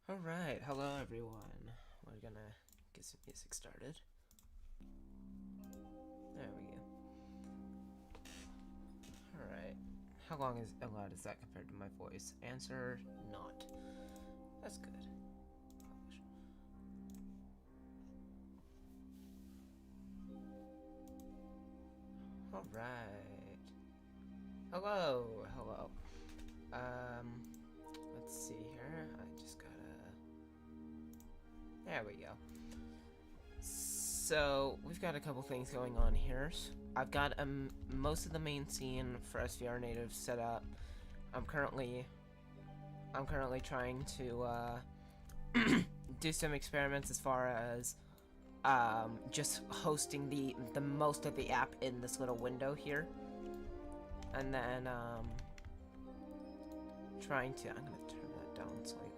Alright, hello everyone. We're gonna get some music started. There we go. Alright. How long is loud is that compared to my voice? Answer, not. That's good. Publish. Alright. Hello. Let's see here. I just gotta... There we go. So, we've got a couple things going on here. I've got most of the main scene for SVR Native set up. I'm currently trying to do some experiments as far as just hosting the most of the app in this little window here, and then trying to. I'm gonna turn that down slightly.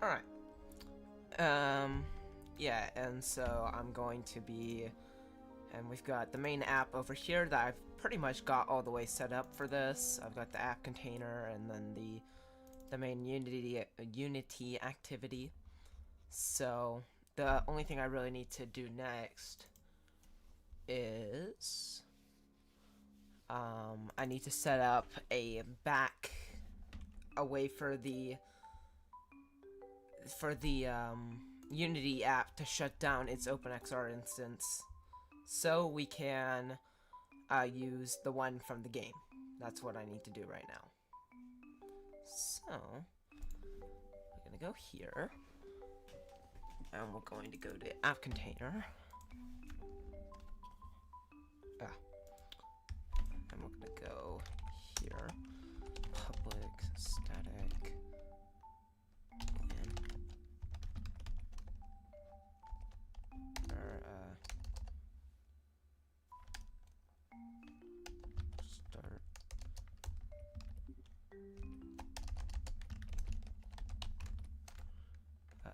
Alright. Yeah, and so I'm going to be... And we've got the main app over here that I've pretty much got all the way set up for this. I've got the app container and then the main Unity activity. So, the only thing I really need to do next is... I need to set up a way for the Unity app to shut down its OpenXR instance, so we can use the one from the game. That's what I need to do right now. So, we're gonna go here, and we're going to go to app container. And we're gonna go here, public static. Start.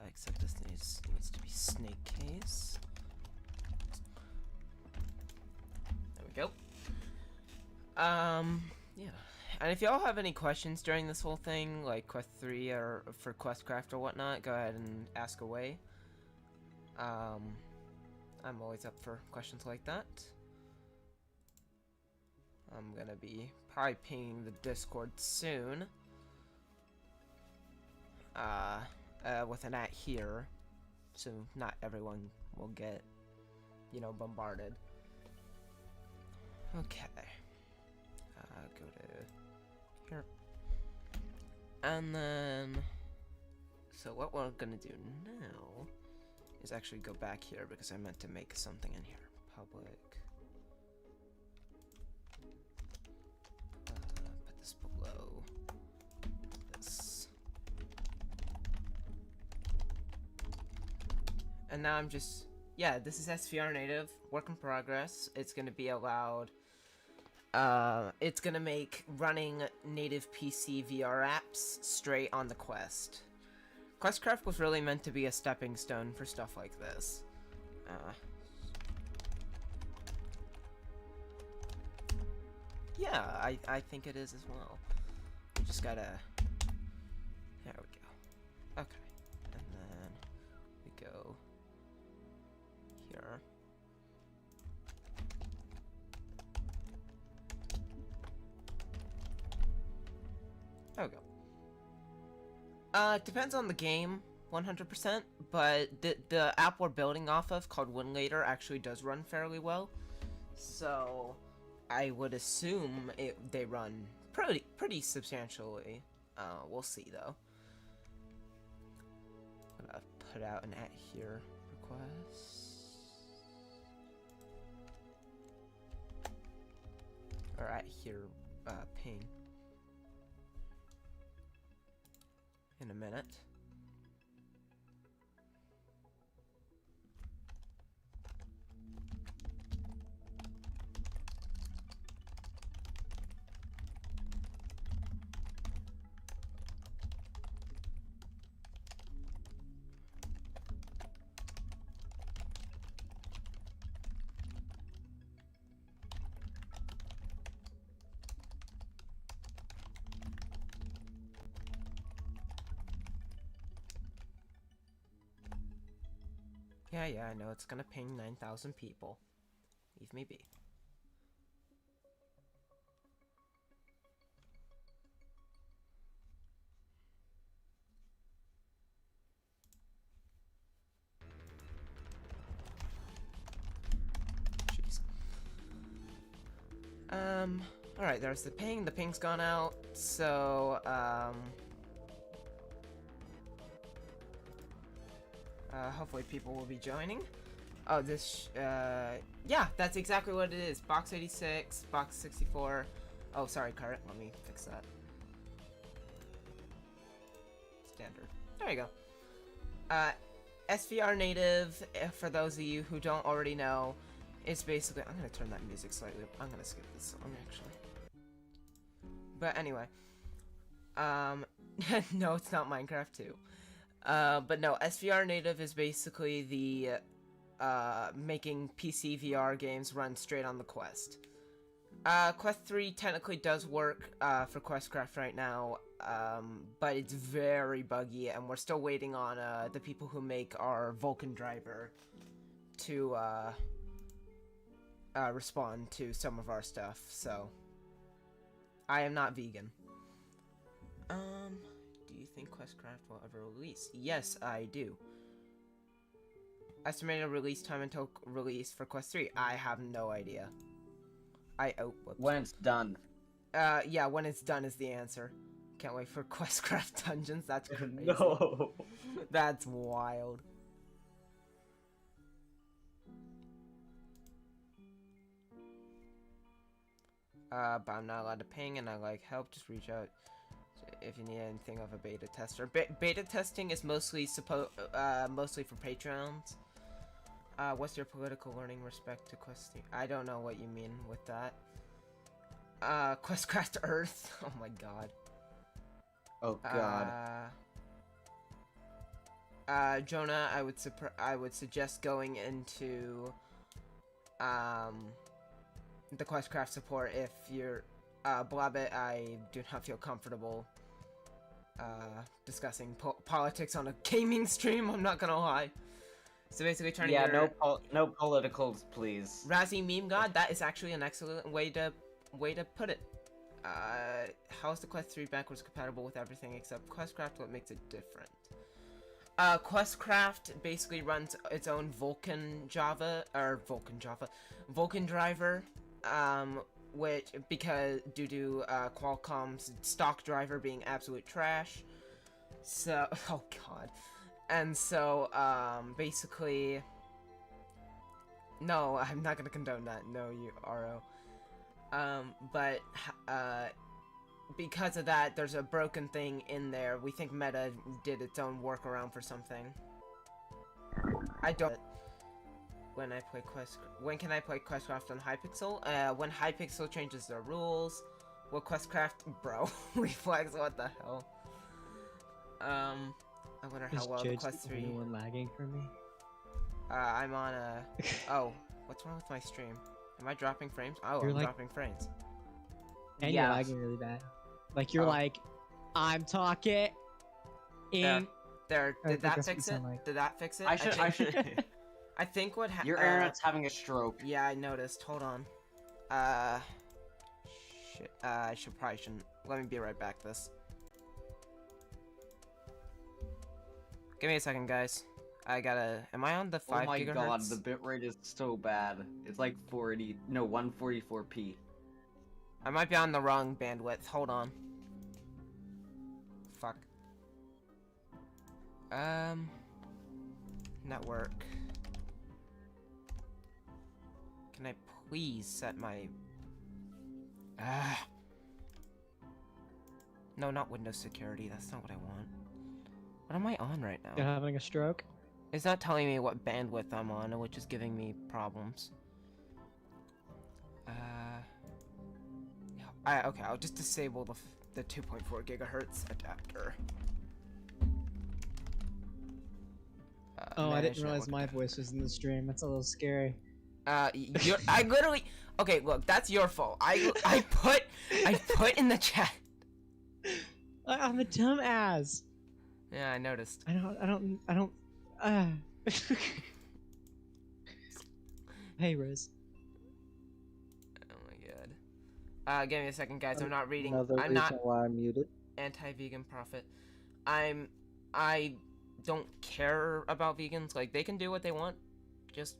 Except this needs to be snake case. There we go. Yeah. And if y'all have any questions during this whole thing, like Quest 3 or for QuestCraft or whatnot, go ahead and ask away. I'm always up for questions like that. I'm gonna be probably pinging the Discord soon. With an @ here, so not everyone will get, bombarded. Okay. Go to here. And then, so what we're gonna do now is actually go back here because I meant to make something in here. Public. Put this below this. And now I'm just, yeah, this is SVR Native, work in progress. It's gonna be allowed, it's gonna make running native PC VR apps straight on the Quest. QuestCraft was really meant to be a stepping stone for stuff like this. Yeah, I think it is as well. We just gotta... There we go. Okay. And then we go here. There we go. Depends on the game, 100%, but the app we're building off of, called Winlater, actually does run fairly well. So, I would assume they run pretty substantially. We'll see, though. I'm gonna put out an @ here request. Or @ here, ping. In a minute. Yeah, I know it's gonna ping 9,000 people. Leave me be. Jeez. Alright, there's the ping. The ping's gone out, so, hopefully people will be joining. Oh, yeah, that's exactly what it is. Box 86, box 64. Oh, sorry, Cart. Let me fix that. Standard. There you go. SVR Native, for those of you who don't already know, is basically... I'm gonna turn that music slightly up. I'm gonna skip this song, actually. But anyway. No, it's not Minecraft 2. But no, SVR Native is basically the... making PC VR games run straight on the Quest. Quest 3 technically does work for QuestCraft right now, but it's very buggy, and we're still waiting on the people who make our Vulkan driver to respond to some of our stuff, so I am not vegan. Do you think QuestCraft will ever release? Yes, I do. Estimated release time until release for Quest 3. I have no idea. Whoops. When it's done. Yeah, when it's done is the answer. Can't wait for QuestCraft Dungeons. That's crazy. No. That's wild. But I'm not allowed to ping, and I like help. Just reach out if you need anything of a beta tester. Beta testing is mostly mostly for Patreons. What's your political learning respect to Quest 3? I don't know what you mean with that. QuestCraft Earth. Oh my god. Oh god. Jonah, I would suggest going into the QuestCraft support if you're Blobbit. I do not feel comfortable discussing politics on a gaming stream. I'm not gonna lie. So basically trying to get... no politicals, please. Razzie Meme God, that is actually an excellent way to put it. How is the Quest 3 backwards compatible with everything except QuestCraft? What makes it different? QuestCraft basically runs its own Vulkan driver, which, due to Qualcomm's stock driver being absolute trash. So, oh god. And so, basically... No, I'm not gonna condone that. No, you RO. But, because of that, there's a broken thing in there. We think Meta did its own workaround for something. I don't... When can I play QuestCraft on Hypixel? When Hypixel changes their rules. Will QuestCraft... Bro, Reflex, what the hell? I wonder how well the Quest 3... Is anyone lagging for me? I'm on a... Oh, what's wrong with my stream? Am I dropping frames? Oh, I'm dropping frames. And you're lagging really bad. Like, you're like, I'm talking... There. Did that fix it? Like. Did that fix it? I should... I think what happened... Your internet's having a stroke. Yeah, I noticed. Hold on. Shit. I probably shouldn't. Let me be right back, this. Give me a second, guys. I gotta... Am I on the 5 gigahertz? Oh my god, the bitrate is so bad. It's like 144p. I might be on the wrong bandwidth. Hold on. Fuck. Network. Can I please set my... No, not Windows security. That's not what I want. What am I on right now? You're having a stroke? It's not telling me what bandwidth I'm on, which is giving me problems. Okay, I'll just disable the 2.4 gigahertz adapter. Oh, I didn't realize my voice was in the stream. That's a little scary. I literally... Okay, look, that's your fault. I put in the chat. I'm a dumbass. Yeah, I noticed. I don't. Hey, Rose. Oh my god. Give me a second, guys. I'm not reading. Another I'm reason not why I'm muted. anti-vegan prophet. I don't care about vegans. Like, they can do what they want. Just,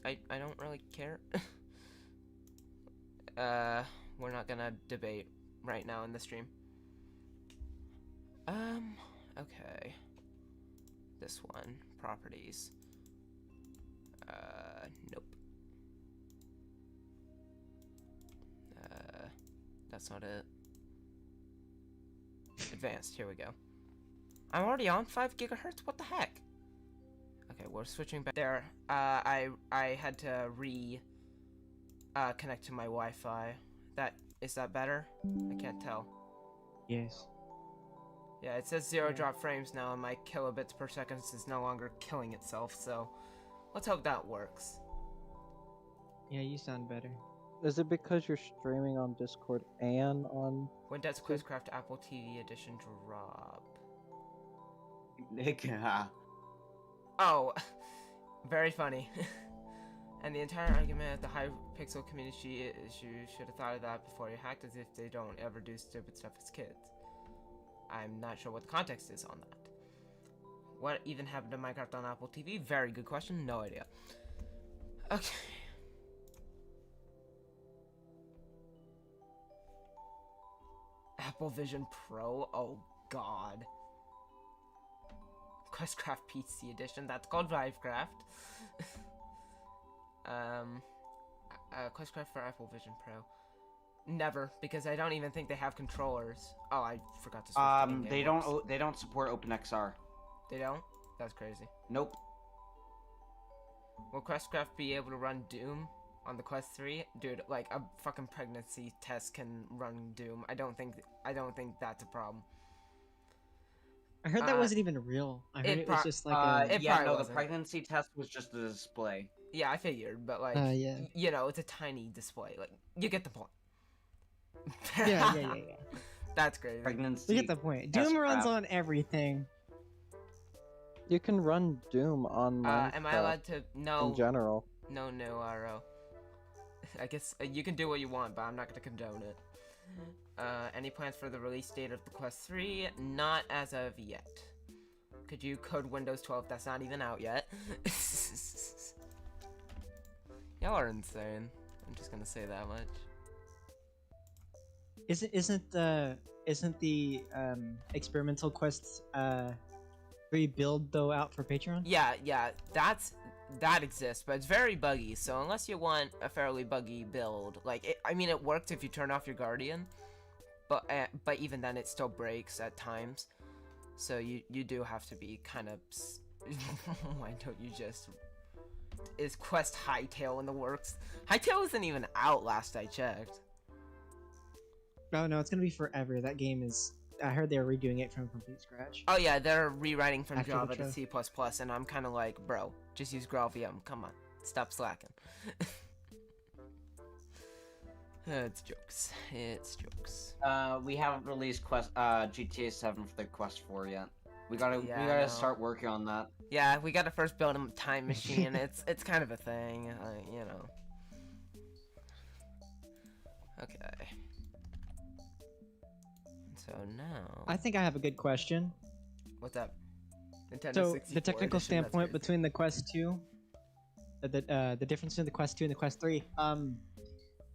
I don't really care. We're not gonna debate right now in the stream. Okay. This one, properties. Nope. That's not it. Advanced, here we go. I'm already on 5 gigahertz? What the heck? Okay, we're switching back there. I had to connect to my Wi-Fi. Is that better? I can't tell. Yes. Yeah, it says 0 drop frames now, and my kilobits per second is no longer killing itself, so let's hope that works. Yeah, you sound better. Is it because you're streaming on Discord and on... When does QuestCraft Apple TV Edition drop? Oh, very funny. And the entire argument of the high pixel community is you should have thought of that before you hacked, as if they don't ever do stupid stuff as kids. I'm not sure what the context is on that. What even happened to Minecraft on Apple TV? Very good question, no idea. Okay. Apple Vision Pro? Oh god. QuestCraft PC Edition, that's called Vivecraft. QuestCraft for Apple Vision Pro. Never, because I don't even think they have controllers. Oh, I forgot to switch they don't support OpenXR. They don't? That's crazy. Nope. Will QuestCraft be able to run Doom on the Quest 3? Dude, like a fucking pregnancy test can run Doom. I don't think that's a problem. I heard that wasn't even real. I heard it was just like a... the pregnancy test was just a display. Yeah, I figured, but like, yeah. you know, it's a tiny display. Like, you get the point. yeah. That's crazy. Pregnancy. You get the point. Doom runs on everything. You can run Doom on Minecraft am I allowed to? No. in general. No, RO. I guess you can do what you want, but I'm not going to condone it. Any plans for the release date of the Quest 3? Not as of yet. Could you code Windows 12? That's not even out yet. Y'all are insane. I'm just gonna say that much. Isn't the experimental Quest 3 build though out for Patreon? Yeah, that exists, but it's very buggy. So unless you want a fairly buggy build, like I mean, it works if you turn off your Guardian, but even then, it still breaks at times. So you do have to be kind of. Why don't you just? Is Quest Hightail in the works? Hightail isn't even out last I checked. Oh no, it's gonna be forever. That game is. I heard they're redoing it from complete scratch. Oh yeah, they're rewriting from After Java to C++, and I'm kind of like, bro, just use GraalVM. Come on, stop slacking. It's jokes. It's jokes. We haven't released GTA 7 for the Quest 4 yet. We gotta start working on that. Yeah, we gotta first build a time machine. it's kind of a thing, you know. Okay. So now. I think I have a good question. What's up? Nintendo So 64 the technical edition, standpoint between the Quest 2, the difference between the Quest 2 and the Quest 3.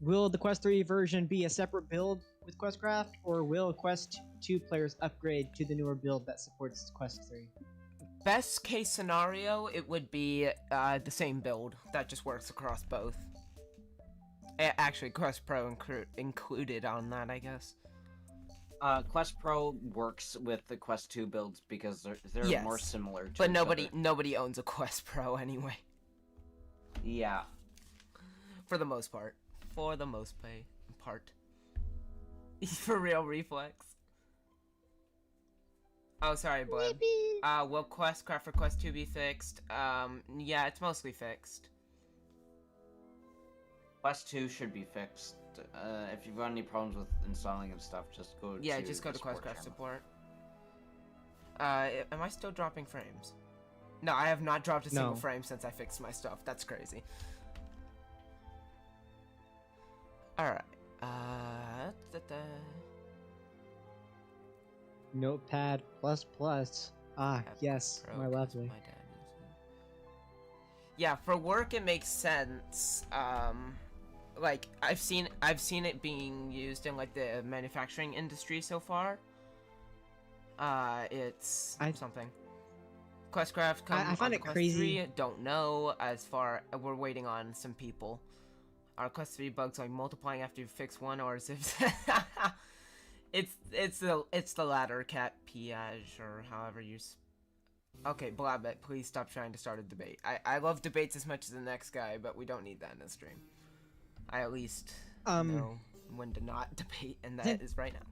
Will the Quest 3 version be a separate build with QuestCraft, or will Quest 2 players upgrade to the newer build that supports Quest 3? Best case scenario, it would be the same build that just works across both. Actually, Quest Pro included on that, I guess. Quest Pro works with the Quest 2 builds because they're more similar to but each nobody owns a Quest Pro anyway. Yeah. For the most part. For the most part. For real, Reflex. Oh, sorry, Blood. Will QuestCraft for Quest 2 be fixed? Yeah, it's mostly fixed. Quest 2 should be fixed. If you've got any problems with installing and stuff, just go to QuestCraft support. Am I still dropping frames? No, I have not dropped a single frame since I fixed my stuff. That's crazy. Notepad++. Ah, yes, Pro, my 'cause lovely. my dad uses it. Yeah, for work it makes sense. Like I've seen it being used in like the manufacturing industry so far. It's something. QuestCraft I find on it Quest crazy. 3, don't know. As far we're waiting on some people. Are Quest 3 bugs like multiplying after you fix one, or is it? it's the latter, cat piage, or however you. Okay, Blabbit, please stop trying to start a debate. I love debates as much as the next guy, but we don't need that in the stream. I at least know when to not debate, and that is right now.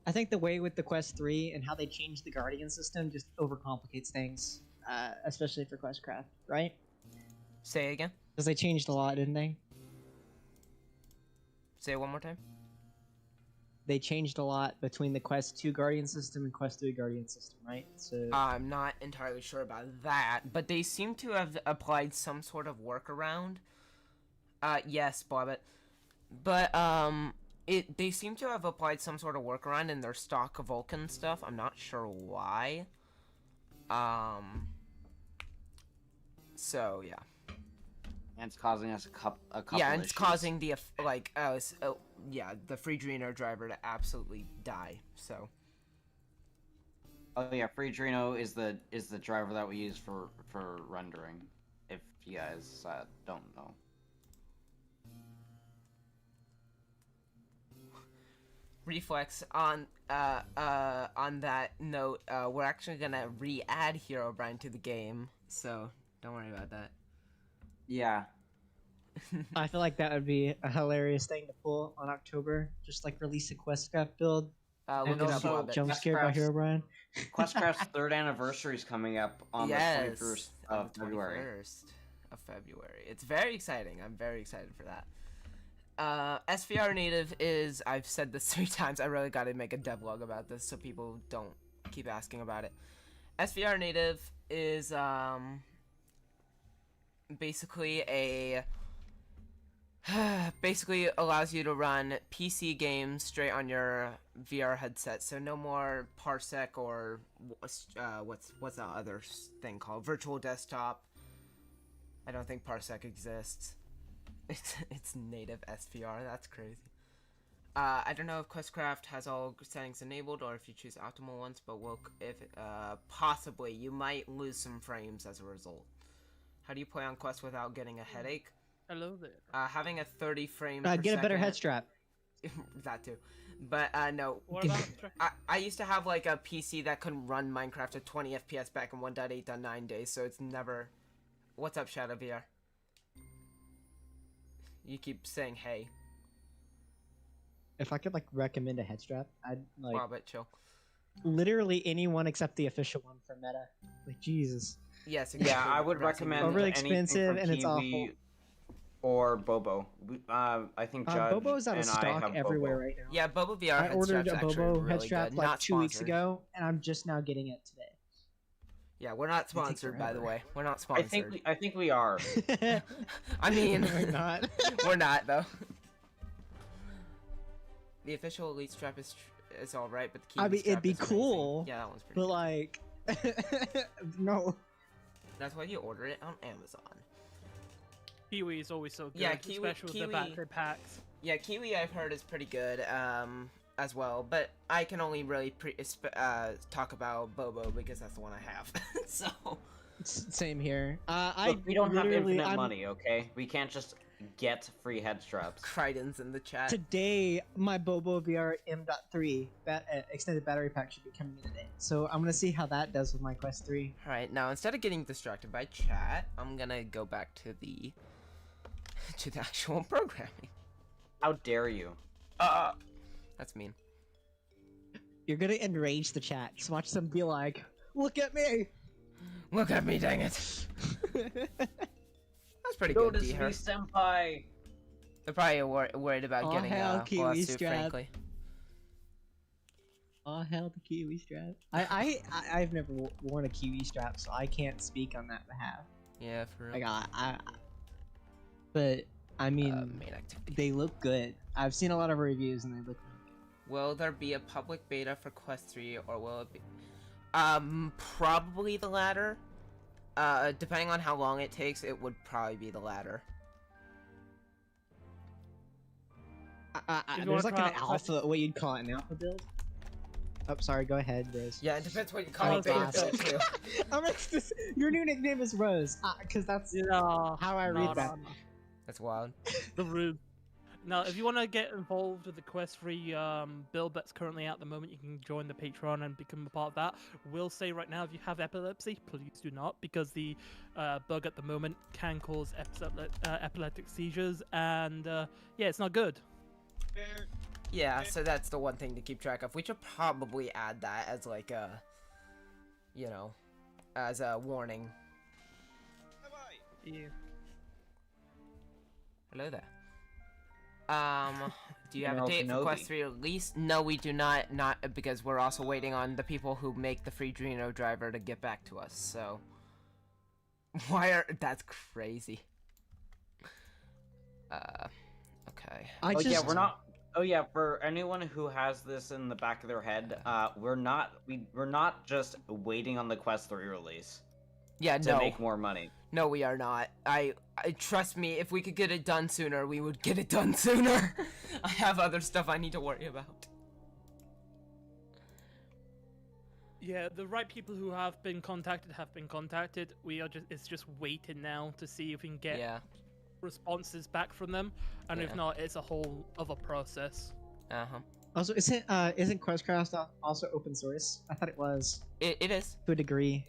I think the way with the Quest 3 and how they changed the Guardian system just overcomplicates things, especially for QuestCraft, right? Say it again? Because they changed a lot, didn't they? Say it one more time? They changed a lot between the Quest 2 Guardian system and Quest 3 Guardian system, right? So I'm not entirely sure about that, but they seem to have applied some sort of workaround. Yes, Bobbit. But, they seem to have applied some sort of workaround in their stock Vulcan stuff. I'm not sure why. So, yeah. And it's causing us a couple Yeah, and it's issues. causing the, the free Dreno driver to absolutely die, so. Oh yeah, free Dreno is the driver that we use for rendering. If you guys don't know. Reflex on that note, we're actually gonna re-add Herobrine to the game, so don't worry about that. Yeah. I feel like that would be a hilarious thing to pull on October. Just like release a QuestCraft build Look and it up, also Bobbit. jump scared by Herobrine. QuestCraft's 3rd anniversary is coming up on the 21st on of the February. 21st of February. It's very exciting. I'm very excited for that. SVR Native is, I've said this 3 times, I really gotta make a devlog about this so people don't keep asking about it. SVR Native is, basically basically allows you to run PC games straight on your VR headset, so no more Parsec or, what's that other thing called? Virtual Desktop. I don't think Parsec exists. It's native SVR. That's crazy. I don't know if QuestCraft has all settings enabled or if you choose optimal ones, but possibly you might lose some frames as a result. How do you play on Quest without getting a headache? Hello there. Having a 30 frame per Get a better second- head strap. that too. But no. What about I used to have like a PC that couldn't run Minecraft at 20 FPS back in 1.8.9 days, so it's never. What's up, Shadow VR? You keep saying hey. If I could like recommend a head strap, I'd like Bobbit, chill. literally anyone except the official one for Meta. Like Jesus. Yes, Yeah, exactly. I would Progressing recommend Overly anything expensive from and it's Kiwi awful. or Bobo. I think Judge Bobo's out of and I stock have everywhere Bobo. right now. Yeah, Bobo VR I head ordered strap's a actually Bobo really head strap good. like Not 2 weeks sponsored. ago, and I'm just now getting it today. Yeah, we're not sponsored, by the way. We're not sponsored. I think we are. I mean, We're not. we're not though. The official Elite strap is alright, but the Kiwi I mean, strap it'd be is amazing. cool, Yeah, that one's pretty but good. like, no. That's why you order it on Amazon. Kiwi is always so good, Yeah, Kiwi- especially with the battery packs. Yeah, Kiwi I've heard is pretty good as well, but I can only really talk about Bobo because that's the one I have. So Same here. Look, we don't have literally- infinite I'm- money, okay? We can't just get free head straps. Crichton's in the chat. Today, my Bobo VR M.3 extended battery pack should be coming in today. So I'm gonna see how that does with my Quest 3. Alright, now instead of getting distracted by chat, I'm gonna go back to the actual programming. How dare you? That's mean. You're gonna enrage the chat. Just watch them be like, "Look at me!" Look at me, dang it! That's pretty good, Notice me, D-Her. senpai! They're probably worried about Oh, getting hell, a Kiwi lawsuit, strap. frankly. Oh hell, the Kiwi strap. I've never worn a Kiwi strap, so I can't speak on that behalf. Yeah, for real. Like but I mean, main activity. they look good. I've seen a lot of reviews and they look Will there be a public beta for Quest 3, or will it be... probably the latter. Depending on how long it takes, it would probably be the latter. you there's wanna like an try- alpha, what you'd call it, an alpha build? Oh, sorry, go ahead, Rose. Yeah, it depends what you call Oh, it beta so- build, too. Your new nickname is Rose, because that's Yeah. how I read that. That's wild. The room. Now, if you want to get involved with the Quest 3 build that's currently out at the moment, you can join the Patreon and become a part of that. We'll say right now, if you have epilepsy, please do not, because the bug at the moment can cause epileptic seizures, and yeah, it's not good. Yeah, so that's the one thing to keep track of. We should probably add that as like a, you know, as a warning. Yeah. Hello there. Do you have a No, date for Kenobi. Quest 3 release? No, we do not. Not because we're also waiting on the people who make the free Drino driver to get back to us. So, that's crazy. Okay. Oh yeah, we're not. Oh yeah, for anyone who has this in the back of their head, we're not just waiting on the Quest 3 release Yeah, to no. make more money. No, we are not. I trust me, if we could get it done sooner, we would get it done sooner. I have other stuff I need to worry about. Yeah, the right people who have been contacted. We are it's just waiting now to see if we can get Yeah. responses back from them, and Yeah. if not, it's a whole other process. Uh-huh. Also, isn't QuestCraft also open source? I thought it was It is. to a degree.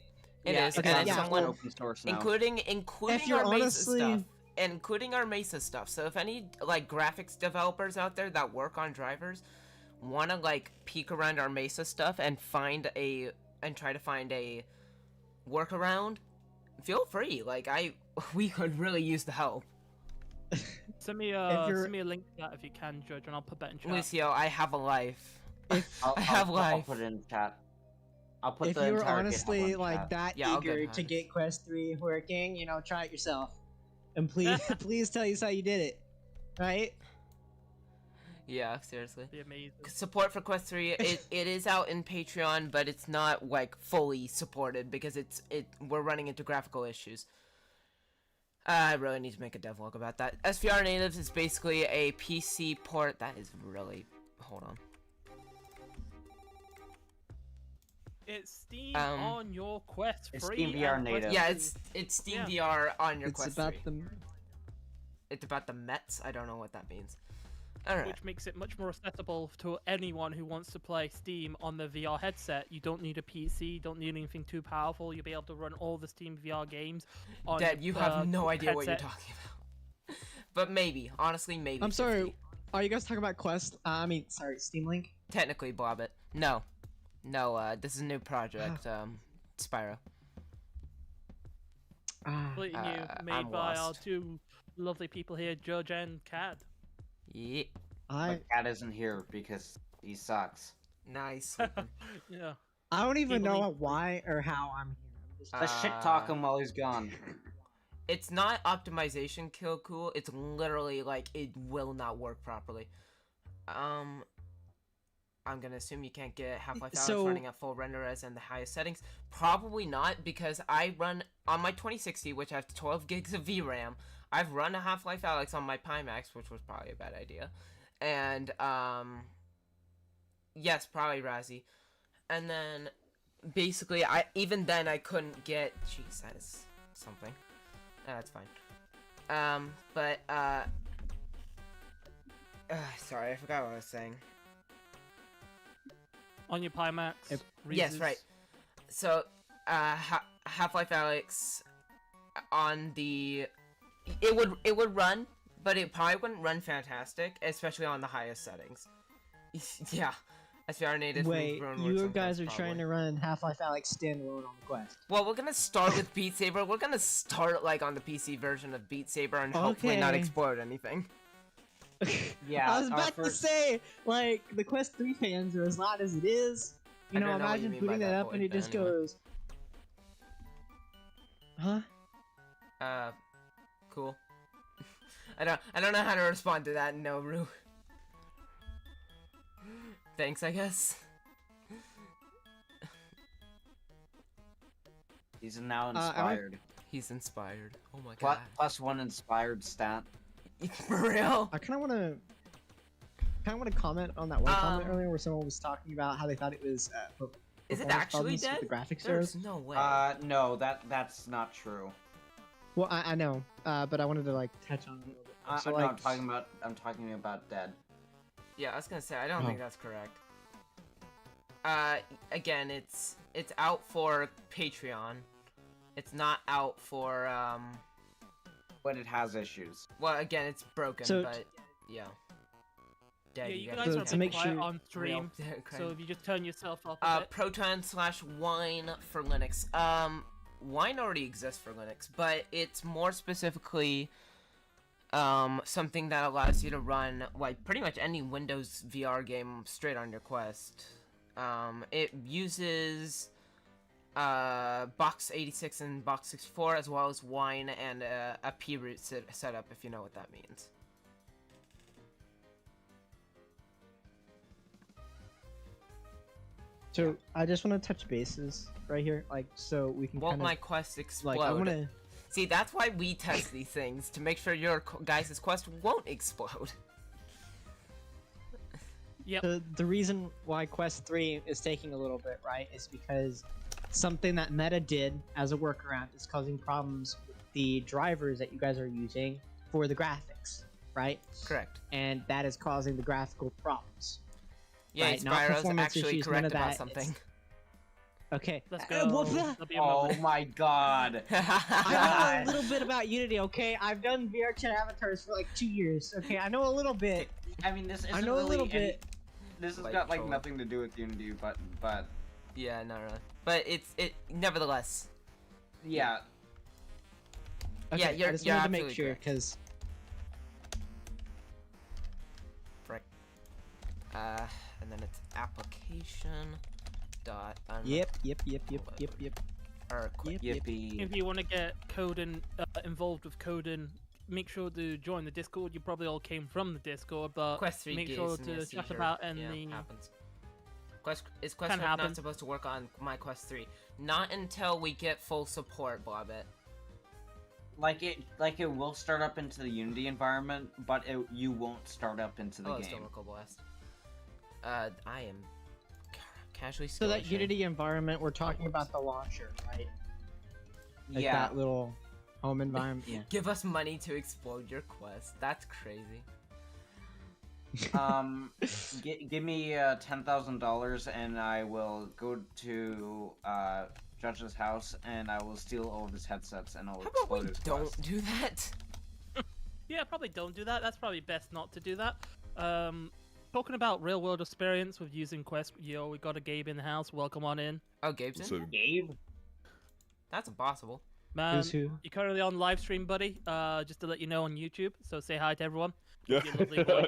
It yeah, is. it's okay, And yeah, it's someone, well, open source now. including If you're our Mesa honestly- stuff. Including our Mesa stuff. So if any like graphics developers out there that work on drivers want to like peek around our Mesa stuff and try to find a workaround, feel free. Like we could really use the help. Send me you're- send me a link to that if you can, Judge, and I'll put that in chat. Lucio, I have a life. I'll, I have I'll life. put it in chat. I'll put If the you're entire GitHub honestly on like chat. that Yeah, I'll get eager to Hans. get Quest 3 working, try it yourself. And please, please tell us how you did it. Right? Yeah, seriously. Be amazing. Support for Quest 3, it is out in Patreon, but it's not like fully supported because we're running into graphical issues. I really need to make a devlog about that. SVR Native is basically a PC port. That is really... Hold on. It's Steam Um, on your Quest it's 3. Steam VR and Native. Quest Yeah, 3. it's Steam Yeah. VR on your It's Quest about 3. the. It's about the Mets? I don't know what that means. Alright. Which makes it much more accessible to anyone who wants to play Steam on the VR headset. You don't need a PC, you don't need anything too powerful. You'll be able to run all the Steam VR games on Dad, you have no idea what you're headset. talking about. But maybe. Honestly, maybe. I'm sorry. 50. Are you guys talking about Quest? Steam Link? Technically, Blobbit. No. No, this is a new project, Spyro. Completely new, I'm made by our lost. two lovely people here, Judge and Cad. Yeah. But Cat isn't here because he sucks. Nice. Yeah. I don't even People know need- why or how I'm here. I'm just Let's shit talk him while he's gone. It's not optimization kill cool. It's literally like it will not work properly. I'm gonna assume you can't get Half-Life Alyx So- running at full render res and the highest settings. Probably not, because I run on my 2060, which has 12 gigs of VRAM. I've run a Half-Life Alyx on my Pimax, which was probably a bad idea. And yes, probably Razzie. And then basically, even then I couldn't get. Jeez, that is something. That's fine. Sorry, I forgot what I was saying. On your Pimax. If- Yes, Reese's. right. So, Half-Life Alyx on the it would run, but it probably wouldn't run fantastic, especially on the highest settings. Yeah, SVR Native. Wait, run you works on guys are Quest, trying probably. to run Half-Life Alyx standalone on the Quest. Well, we're gonna start with Beat Saber. We're gonna start like on the PC version of Beat Saber and hopefully not Okay. explode anything. Yeah, I was about to first- say, like, the Quest 3 fans are as loud as it is. I don't know what you Imagine mean by booting that that up and void, it but just anyway. goes. Huh? Cool. I don't know how to respond to that, Noru. Thanks, I guess. He's now inspired. He's inspired. Oh my Plus, god. +1 inspired stat. For real? I kind of want to comment on that one comment earlier where someone was talking about how they thought it was Is it performance actually problems dead? with the graphics There's errors. no way. No, that's not true. Well, I know, but I wanted to like touch on it a little bit. So, No, like, I'm talking about dead. Yeah, I was gonna say I don't Oh. think that's correct. Again, it's out for Patreon. It's not out for But it has issues. Well, again, it's broken, So- but yeah. Yeah, Dead, you gotta guys be are a to dead. bit make quiet sure- on stream, Okay. so if you just turn yourself off a bit. Proton/wine for Linux. Wine already exists for Linux, but it's more specifically something that allows you to run like pretty much any Windows VR game straight on your Quest. It uses Box 86 and Box 64 as well as Wine and a p-root setup, if you know what that means. So I just want to touch bases right here, like so we can Won't kind my of Quest explode? like I want to. See, that's why we test these things, to make sure your guys' Quest won't explode. Yep. The reason why Quest 3 is taking a little bit, right, is because something that Meta did as a workaround is causing problems with the drivers that you guys are using for the graphics, right? Correct. And that is causing the graphical problems. Yeah, Right, not Spyro's performance actually issues, none correct of about that, something. Okay. Let's go. What's that? That'll be a Oh moment. my god. I know a little bit about Unity, okay? I've done VR chat avatars for like 2 years, okay? I know a little bit. I mean, this isn't I know really a little any- bit. This has Like got like trolling. nothing to do with Unity, but Yeah, not really. But it nevertheless. yeah. Okay, Yeah, you're I just wanted to make absolutely sure, correct. because Frick. And then it's application dot yep. or Yep. Yippee. If you want to get coding involved with coding, make sure to join the Discord. You probably all came from the Discord, but Quest 3 make gives sure me a to chat seizure. about in Yeah, the. happens. Is Can QuestCraft happen. not supposed to work on my Quest 3? Not until we get full support, Bobbit. Like it will start up into the Unity environment, but you won't start up into the Oh, game. Historical Blast. I am casually So that skillishing. Unity environment, we're talking about the launcher, right? Like Yeah. that little home environment. Yeah. Give us money to explode your Quest. That's crazy. Give me $10,000 and I will go to Judge's house and I will steal all of his headsets and I'll How about explode we his don't Quest. do that? Yeah, probably don't do that. That's probably best not to do that. Talking about real world experience with using Quest, yo, we got a Gabe in the house. Welcome on in. Oh, Gabe's in? So, Gabe? That's impossible. Who's who? You're currently on live stream, buddy. Just to let you know on YouTube. So say hi to everyone. yeah. Your lovely voice.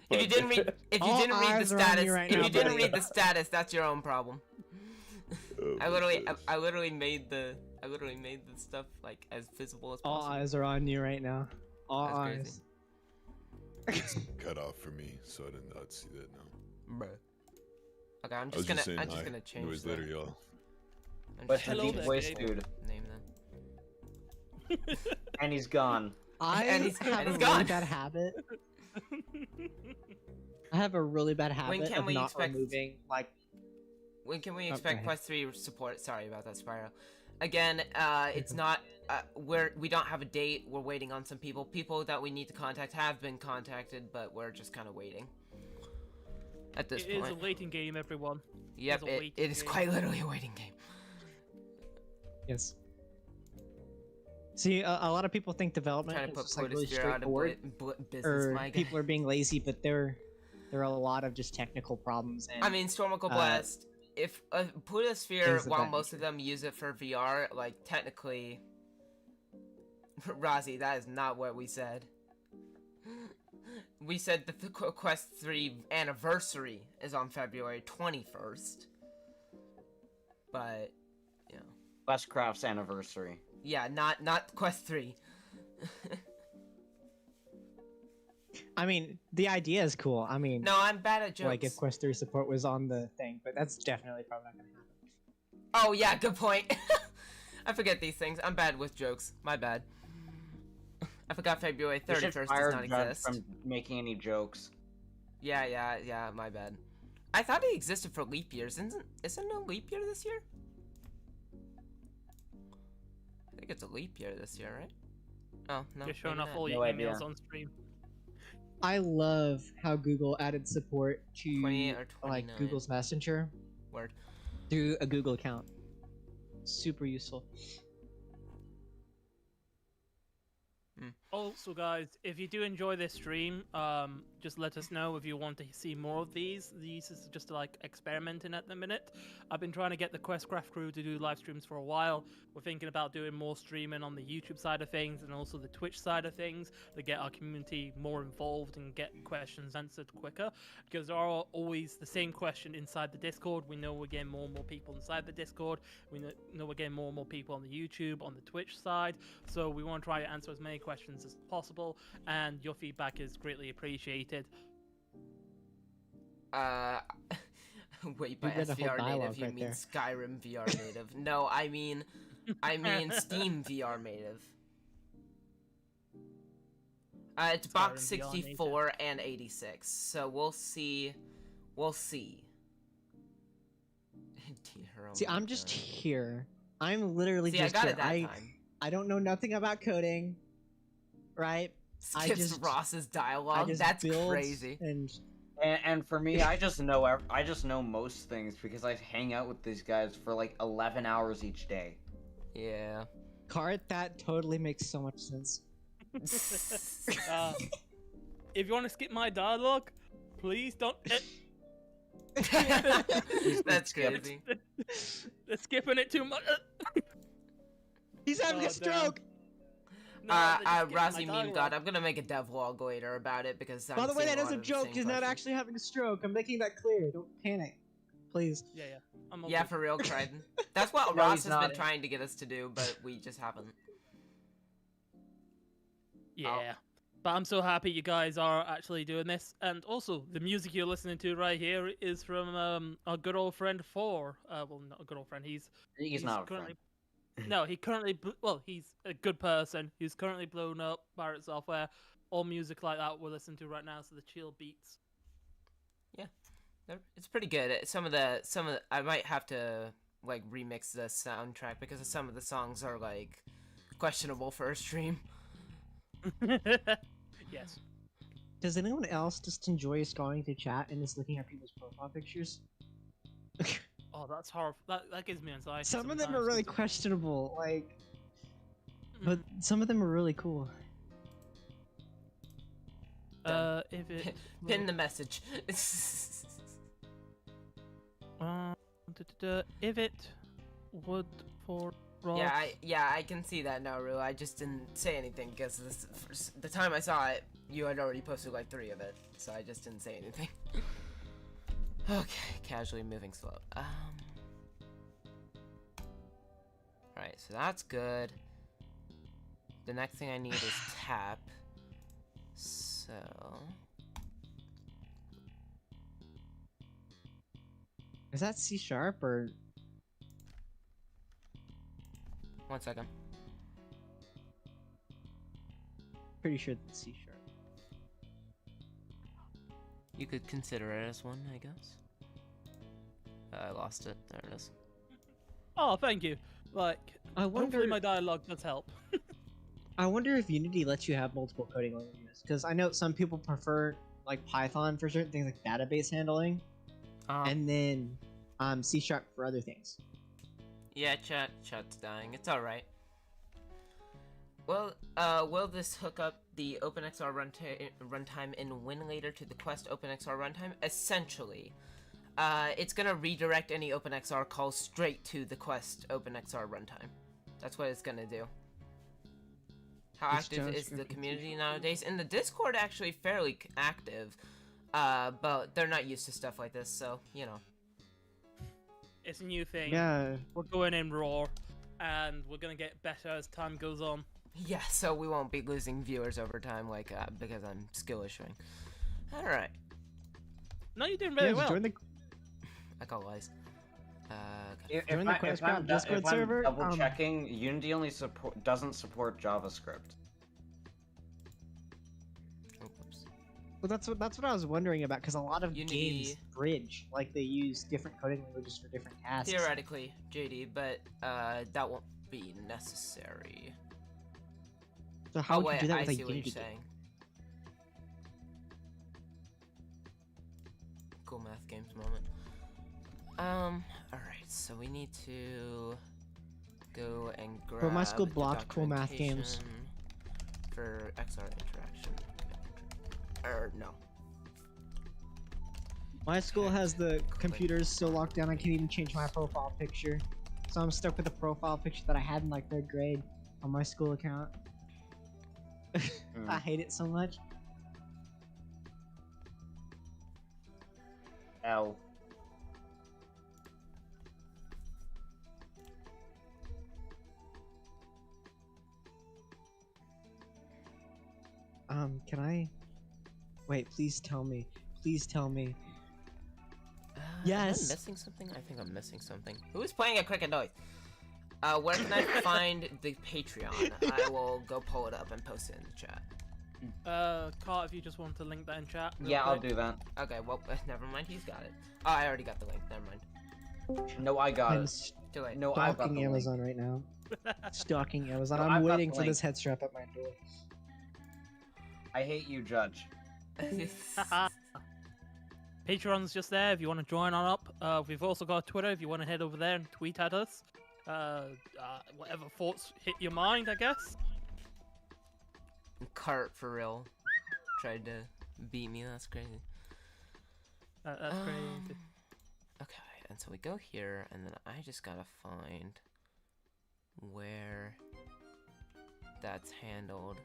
If you didn't read, All the eyes are on status, you right if now, you didn't buddy. read the status, that's your own problem. Oh, I my literally gosh. made the stuff like as visible as All possible. eyes are on you right now. All That's eyes. crazy. It's cut off for me, so I did not see that now. Bruh. Okay, I'm I was just gonna saying I'm just hi. gonna change Anyways, the later, y'all. I'm What's just the gonna Hello deep there, voice, Gabe. dude? name then. And he's gone. I And he's have a really gone. bad habit. I have a really bad habit can of we not expect- removing like. When can we go expect ahead. Quest 3 support? Sorry about that, Spyro. Again, it's not. We don't have a date. We're waiting on some people. People that we need to contact have been contacted, but we're just kind of waiting. At this It is a point. waiting game, everyone. Yep, it's a waiting it is game. quite literally a waiting game. Yes. See, a lot of people think development Trying to is put just, like, really PotaSphere out of straightforward, business, or my guy. people are being lazy, but there are a lot of just technical problems. And I mean, Stormical Blast. If PotaSphere, things of while that most of them use it for VR, like technically, Rozzy, that is not what we said. We said that the Quest 3 anniversary is on February 21st. But, you know, QuestCraft's anniversary. yeah, not Quest 3. I mean, the idea is cool. I mean, No, I'm bad at jokes. like if Quest 3 support was on the thing, but that's definitely probably not gonna happen. Oh yeah, good point. I forget these things. I'm bad with jokes. My bad. I forgot February You should 31st fire does not Judd exist. from making any jokes. Yeah, my bad. I thought it existed for leap years. Isn't no leap year this year? I think it's a leap year this year, right? Oh, no. You're showing maybe off not. all No your idea. emails on stream. I love how Google added support to 28 or like 29. Google's Messenger Word. through a Google account. Super useful. Also, guys, if you do enjoy this stream, just let us know if you want to see more of these. These is just like experimenting at the minute. I've been trying to get the QuestCraft crew to do live streams for a while. We're thinking about doing more streaming on the YouTube side of things and also the Twitch side of things to get our community more involved and get questions answered quicker. Because there are always the same question inside the Discord. We know we're getting more and more people inside the Discord. We know we're getting more and more people on the YouTube, on the Twitch side. So we want to try to answer as many questions as possible, and your feedback is greatly appreciated. Wait, by You read the whole SVR dialogue native, you right mean there. Skyrim VR native. No, I mean Steam VR native. It's box Skyrim VR 64 and 86, so we'll see. We'll see. Dear, oh See, my I'm just God. here. I'm literally See, just I got here. it that time. I don't know nothing about coding, right? I Skips just- Ross's I dialogue. just That's build crazy. And And for me, I just know most things because I hang out with these guys for like 11 hours each day. Yeah. Cart, that totally makes so much sense. If you want to skip my dialogue, please don't. That's skip. crazy. They're skipping it too much. He's having Oh, a stroke! No, they're just skipping my Rossi Meme God, dialogue. I'm gonna make a devlog later about it because By I'm the way, seeing that is lot a of the joke. same He's not questions. actually having a stroke. I'm making that clear. Don't panic. Please. Yeah. I'm all Yeah, good. for real, Crichton. That's what No, Ross he's has not. been trying to get us to do, but we just haven't. Yeah. But I'm so happy you guys are actually doing this. And also, the music you're listening to right here is from our good old friend Four. Well, not a good old friend. He's Not a currently. friend. No, he's a good person. He's currently blown up Pirate Software. All music like that we're listening to right now, so the chill beats. It's pretty good. Some of the I might have to like remix the soundtrack because some of the songs are like questionable for a stream. Yes. Does anyone else just enjoy scrolling through chat and just looking at people's profile pictures? Oh, that's horrible. That gives me anxiety. Some of them are sometimes, really 'cause- questionable, like, but some of them are really cool. If it Pin the message. if it would for Ross. Yeah, I can see that now, Rue. I just didn't say anything because the time I saw it, you had already posted like 3 of it, so I just didn't say anything. Okay, casually moving slow. Alright, so that's good. The next thing I need is tap. So... Is that C# or? One second. Pretty sure that's C#. You could consider it as one, I guess. I lost it. There it is. Oh, thank you. Like, I hopefully wonder. my dialogue does help. I wonder if Unity lets you have multiple coding languages, because I know some people prefer like Python for certain things like database handling, and then C# for other things. Yeah, chat's dying. It's alright. Well, will this hook up the OpenXR runtime in WinLater to the Quest OpenXR runtime? Essentially. It's gonna redirect any OpenXR calls straight to the Quest OpenXR runtime. That's what it's gonna do. How It's active is JavaScript the and community C#. nowadays? In the Discord, actually fairly active. But they're not used to stuff like this, so, you know. It's a new thing. Yeah. We're going in raw, and we're gonna get better as time goes on. Yeah, so we won't be losing viewers over time, like, because I'm skill issuing. Alright. No, you're doing very well. Join the I call lies. Join the QuestCraft Discord server, double checking, Unity only doesn't support JavaScript. Oops. well, that's what I was wondering about, because a lot of Unity- games bridge, like they use different coding languages for different tasks. Theoretically, JD, but that won't be necessary. So how would wait, you do that I with a see what you're Unity game? saying. Cool math games moment. Alright, so we need to go and grab Bro, my school the blocked cool math games. documentation for XR interaction. No. My school has the computers so locked down I can't even change my profile picture. So I'm stuck with the profile picture that I had in like 3rd grade on my school account. I hate it so much. L. Can I? Wait, please tell me. Please tell me. Yes. Am I missing something? I think I'm missing something. Who is playing a cricket noise? Where can I find the Patreon? I will go pull it up and post it in the chat. Cart, if you just want to link that in chat. real Yeah, I'll quick. do that. Okay, well, never mind. He's got it. Oh, I already got the link. Never mind. No, I got I'm it. Too late. No, I've got stalking the link. Amazon right now. Stalking Amazon. No, I'm I've got waiting the for link. this head strap at my door. I hate you, Judge. Patreon's just there if you want to join on up. We've also got Twitter if you want to head over there and tweet at us. Whatever thoughts hit your mind, I guess. Cart for real. Tried to beat me. That's crazy. That's crazy. Okay, and so we go here, and then I just gotta find where that's handled.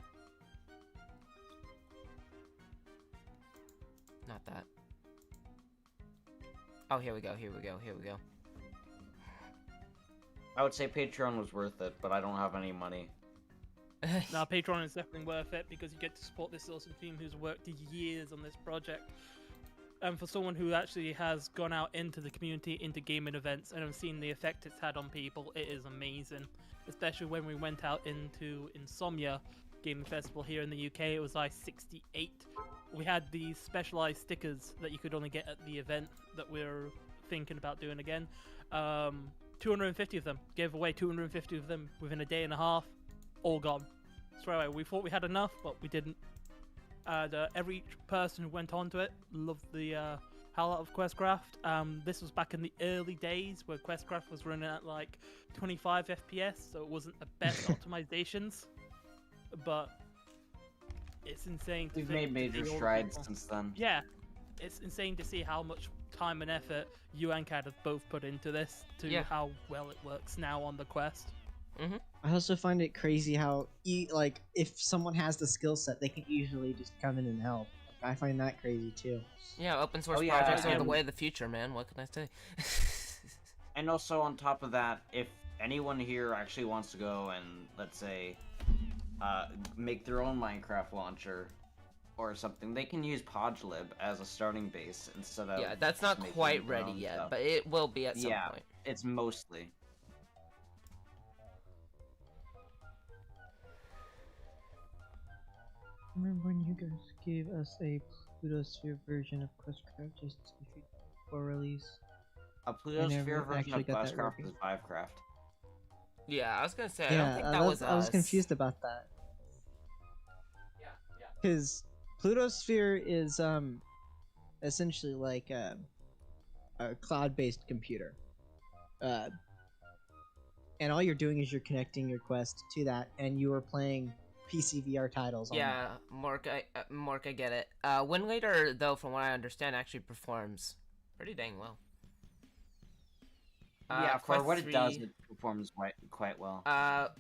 Not that. Oh, here we go, here we go, here we go. I would say Patreon was worth it, but I don't have any money. Now, Patreon is definitely worth it because you get to support this awesome team who's worked years on this project. And for someone who actually has gone out into the community, into gaming events, and have seen the effect it's had on people, it is amazing. Especially when we went out into Insomnia Gaming Festival here in the UK, it was I-68. We had these specialized stickers that you could only get at the event that we're thinking about doing again. 250 of them. Gave away 250 of them within a day and a half. All gone. Straight away. We thought we had enough, but we didn't. And every person who went onto it loved the hell out of QuestCraft. This was back in the early days where QuestCraft was running at like 25 FPS, so it wasn't the best optimizations. But it's insane to We've think made to major see all the strides people- since then. Yeah, it's insane to see how much time and effort you and Cad have both put into this to Yeah. how well it works now on the Quest. I also find it crazy how, like, if someone has the skill set, they can usually just come in and help. I find that crazy too. Yeah, open source Oh, yeah, projects are the and- way of the future, man. What can I say? And also on top of that, if anyone here actually wants to go and, let's say, make their own Minecraft launcher or something, they can use Podlib as a starting base instead of... Yeah, that's not making quite their ready own yet, stuff. but it will be at some Yeah. point. It's mostly. Remember when you guys gave us a Plutosphere version of QuestCraft just before release? A Plutosphere never version actually of got that QuestCraft working. is Vivecraft. Yeah, I was gonna say, I don't think that that's- was us. I was confused about that. Because Plutosphere is essentially like a cloud-based computer, and all you're doing is you're connecting your Quest to that, and you are playing PC VR titles. On Yeah, Mork, I get it. Winlater, though, from what I understand, actually performs pretty dang well. Yeah, for Quest what it does, 3, it performs quite well.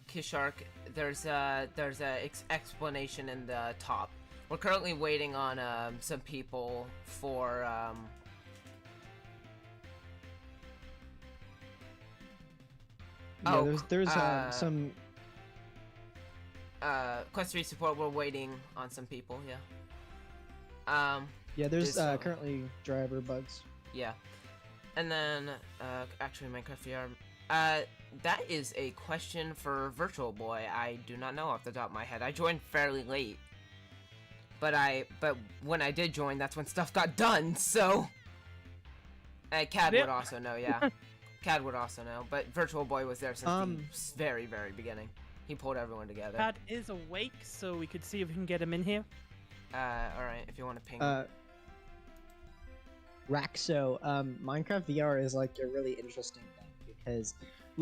Kishark, there's a explanation in the top. We're currently waiting on some people for Yeah, there's some. Quest 3 support, we're waiting on some people, yeah. Yeah, there's This, currently driver bugs. Yeah. And then, actually, Minecraft VR. That is a question for Virtual Boy. I do not know off the top of my head. I joined fairly late. But when I did join, that's when stuff got done, so... Cad would also know, yeah. Cad would also know, but Virtual Boy was there since the very, very beginning. He pulled everyone together. Cad is awake, so we could see if we can get him in here. Alright, if you want to ping Raxo, Minecraft VR is like a really interesting thing because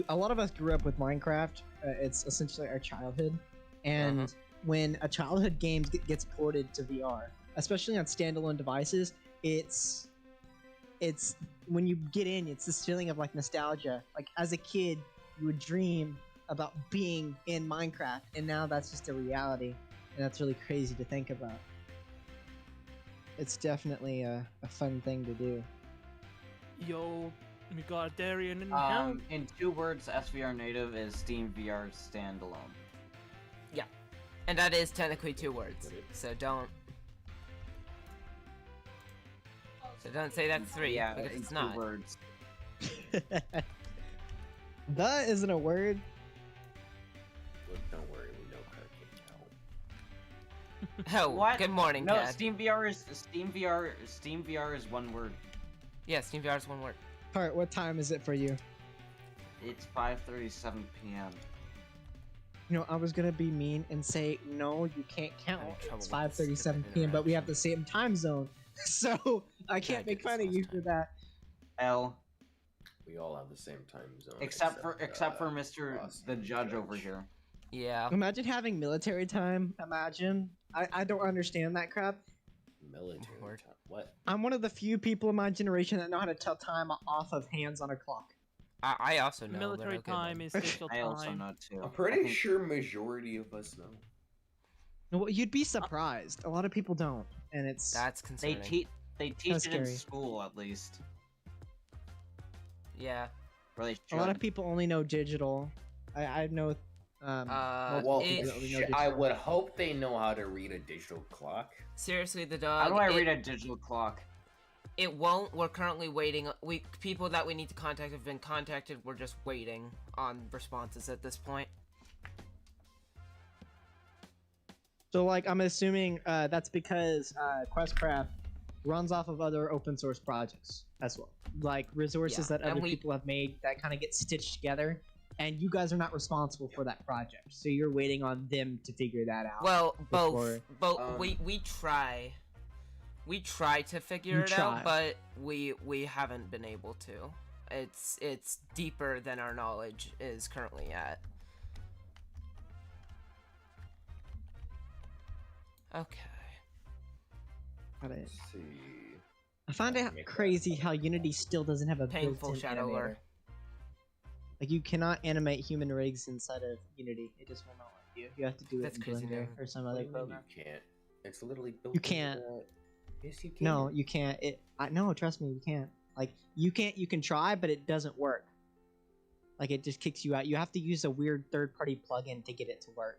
a lot of us grew up with Minecraft. It's essentially our childhood, and when a childhood game gets ported to VR, especially on standalone devices, it's when you get in, it's this feeling of like nostalgia. Like as a kid, you would dream about being in Minecraft, and now that's just a reality, and that's really crazy to think about. It's definitely a fun thing to do. Yo, we got a Darian in town. In 2 words, SVR Native is Steam VR standalone. Yeah. And that is technically 2 words. So don't say that's 3, Yeah, because in it's 2 not. words. That isn't a word. Look, don't worry, we know Hurricane now. Oh, What? good morning, No, Cad. Steam VR is 1 word. Yeah, Steam VR is 1 word. Part, what time is it for you? It's 5:37 p.m. You know, I was gonna be mean and say no, you can't count. Having trouble It's with this 5:37 stupid p.m., but we have interaction. the same time zone, so I can't make fun of you for that. L. We all have the same time zone. Except for Mr. Ross the and judge over here. Yeah. Imagine having military time. Imagine. I don't understand that crap. Military Word. time. What? I'm one of the few people in my generation that know how to tell time off of hands on a clock. I also know. Military but okay, time then. is digital I also time. know too. I'm I pretty think- sure majority of us know. Well, you'd be surprised. A lot of people don't, and it's That's They concerning. teach it in scary. school at least. Yeah. Or they a lot should. of people only know digital. I know. Well, it- I would hope they know how to read a digital clock. seriously, the dog. How do I read a digital clock? It won't. We're currently waiting. People that we need to contact have been contacted. We're just waiting on responses at this point. So, like, I'm assuming that's because QuestCraft runs off of other open source projects as well, like resources Yeah, that other and we- people have made that kind of get stitched together. And you guys are not responsible for that project, so you're waiting on them to figure that out. Well, before- both. We try. We try to figure You it try. out, but we haven't been able to. It's deeper than our knowledge is currently at. Okay. Got it. Let's see. I find it Make that crazy fun. how Unity still doesn't have a Painful built-in shadow animator. lore. Like, you cannot animate human rigs inside of Unity. It just will not let you. You have to do That's it in crazy, Blender man. or some What other do you mean program. you can't? It's literally built. You into can't. the- Yes, you can. No, you can't. No, trust me, you can't. Like, you can't. You can try, but it doesn't work. Like, it just kicks you out. You have to use a weird third-party plugin to get it to work,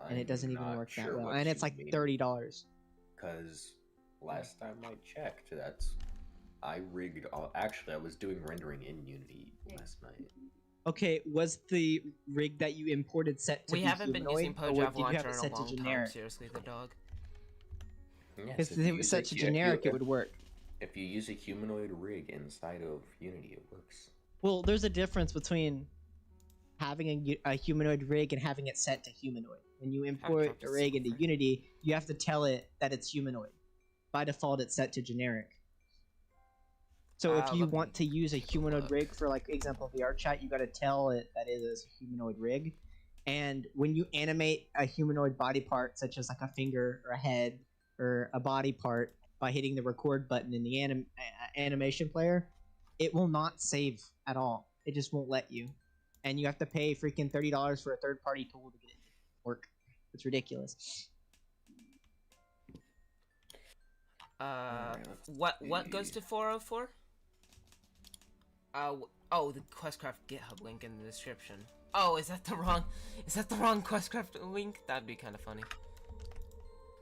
and it doesn't even work that well. And it's like $30. Because last time I checked, I rigged all. Actually, I was doing rendering in Unity last night. Okay, was the rig that you imported set to We be haven't been using humanoid, or PoJav did you Launcher have it in a set to long time. generic? Seriously, the dog. Yes, If it was set to generic, it would work. If you use a humanoid rig inside of Unity, it works. Well, there's a difference between having a humanoid rig and having it set to humanoid. When you import dropped a a rig into silver. Unity, you have to tell it that it's humanoid. By default, it's set to generic. So if you let me want to use a take a humanoid look. rig for, like, example, VR chat, you got to tell it that it is a humanoid rig. And when you animate a humanoid body part, such as like a finger or a head or a body part, by hitting the record button in the animation player, it will not save at all. It just won't let you. And you have to pay freaking $30 for a third-party tool to get it to work. It's ridiculous. Alright, let's What goes see. to 404? Oh, the QuestCraft GitHub link in the description. Oh, is that the wrong QuestCraft link? That'd be kind of funny.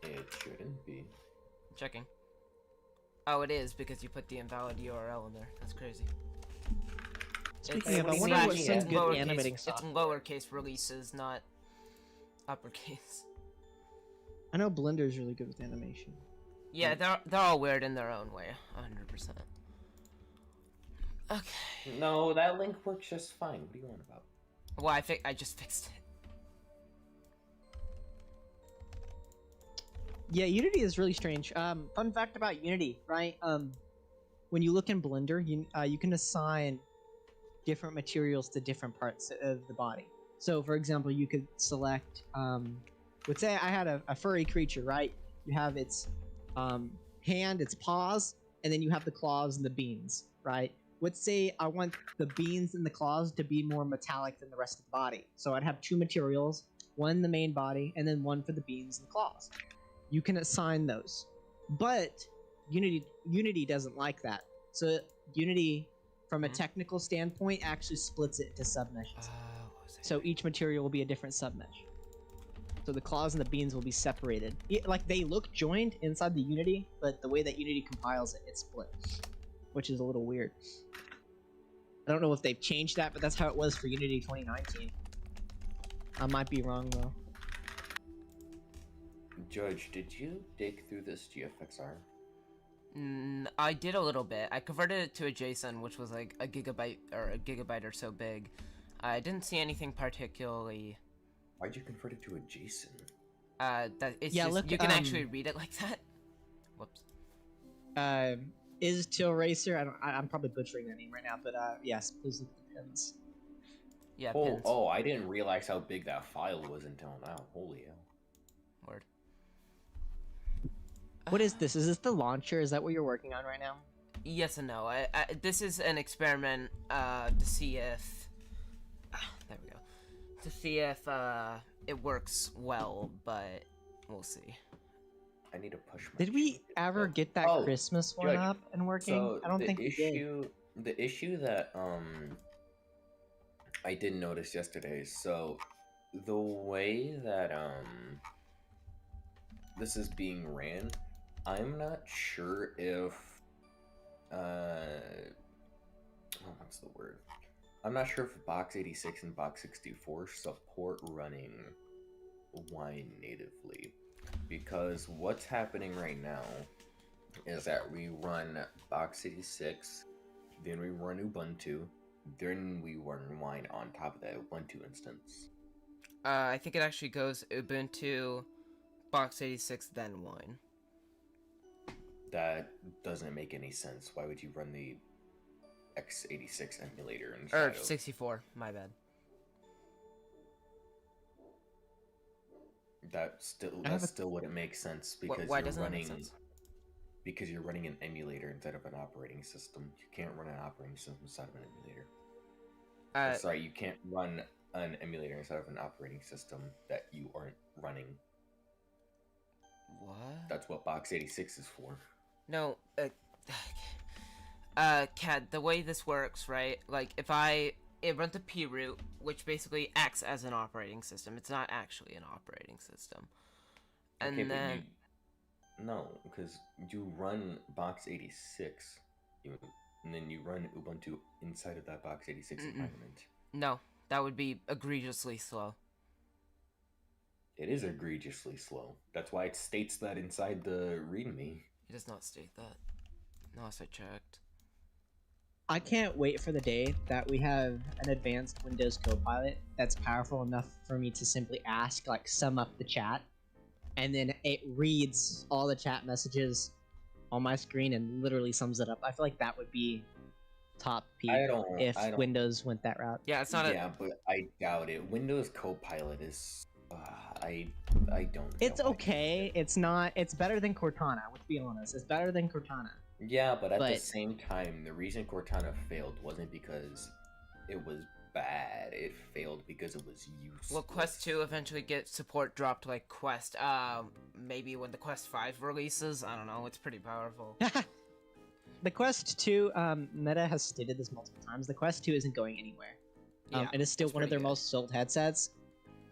It shouldn't be. Checking. Oh, it is because you put the invalid URL in there. That's crazy. Speaking of, I it's wonder what slash- some it's good lowercase- animating It's software. lowercase releases, not uppercase. I know Blender's really good with animation. Yeah, they're all weird in their own way, 100%. Okay. No, that link works just fine. What do you want about? Well, I just fixed it. Yeah, Unity is really strange. Fun fact about Unity, right? When you look in Blender, you can assign different materials to different parts of the body. So, for example, you could select, let's say I had a furry creature, right? You have its hand, its paws, and then you have the claws and the beans, right? Let's say I want the beans and the claws to be more metallic than the rest of the body. So I'd have two materials, one the main body, and then one for the beans and the claws. You can assign those. But Unity doesn't like that. So Unity, from a technical standpoint, actually splits it into submeshes. What was I So each material will be a different submesh. So the claws and the beans will be separated. Like, they look joined inside the Unity, but the way that Unity compiles it, it's split. Which is a little weird. I don't know if they've changed that, but that's how it was for Unity 2019. I might be wrong, though. Judge, did you dig through this GFXR? I did a little bit. I converted it to a JSON, which was like a gigabyte or so big. I didn't see anything particularly. Why'd you convert it to a JSON? That it's Yeah, just, look, you can actually read it like that. Whoops. Is Till Racer? I'm probably butchering that name right now, but yes, please look at the pins. Yeah, pins. Oh, I didn't realize how big that file was until now. Holy hell. Word. What is this? Is this the launcher? Is that what you're working on right now? Yes and no. This is an experiment to see if there we go. To see if it works well, but we'll see. I need to push my Did we chain. ever get that Oh, Christmas one Judge, up and working? So I don't think we did. the issue that I did notice yesterday. So the way that this is being ran, I'm not sure if what's the word? I'm not sure if Box 86 and Box 64 support running Wine natively, because what's happening right now is that we run Box 86, then we run Ubuntu, then we run Wine on top of that Ubuntu instance. I think it actually goes Ubuntu, Box 86, then Wine. That doesn't make any sense. Why would you run the x86 emulator Or inside of... 64, my bad. That still wouldn't make sense, because Why you're doesn't that make running sense? because you're running an emulator instead of an operating system. You can't run an operating system inside of an emulator. Sorry, you can't run an emulator inside of an operating system that you aren't running. What? That's what Box 86 is for. No, Kat, the way this works, right? Like, it runs a P root, which basically acts as an operating system. It's not actually an operating system. And Okay, then... No, because you run Box 86, and then you run Ubuntu inside of that Box 86 environment. No, that would be egregiously slow. It is egregiously slow. That's why it states that inside the README. It does not state that. Unless I checked. I can't wait for the day that we have an advanced Windows Copilot that's powerful enough for me to simply ask, like, sum up the chat, and then it reads all the chat messages on my screen and literally sums it up. I feel like that would be top peak if Windows went that route. Yeah, it's not Yeah, but I doubt it. Windows Copilot is... I don't... It's okay. It's not... It's better than Cortana, let's be honest. It's better than Cortana. Yeah, but at the same time, the reason Cortana failed wasn't because it was bad. It failed because it was useless. Will Quest 2 eventually get support dropped like Quest? Maybe when the Quest 5 releases? I don't know, it's pretty powerful. the Quest 2, Meta has stated this multiple times. The Quest 2 isn't going anywhere. Yeah, It is still it's one of pretty their good. most sold headsets.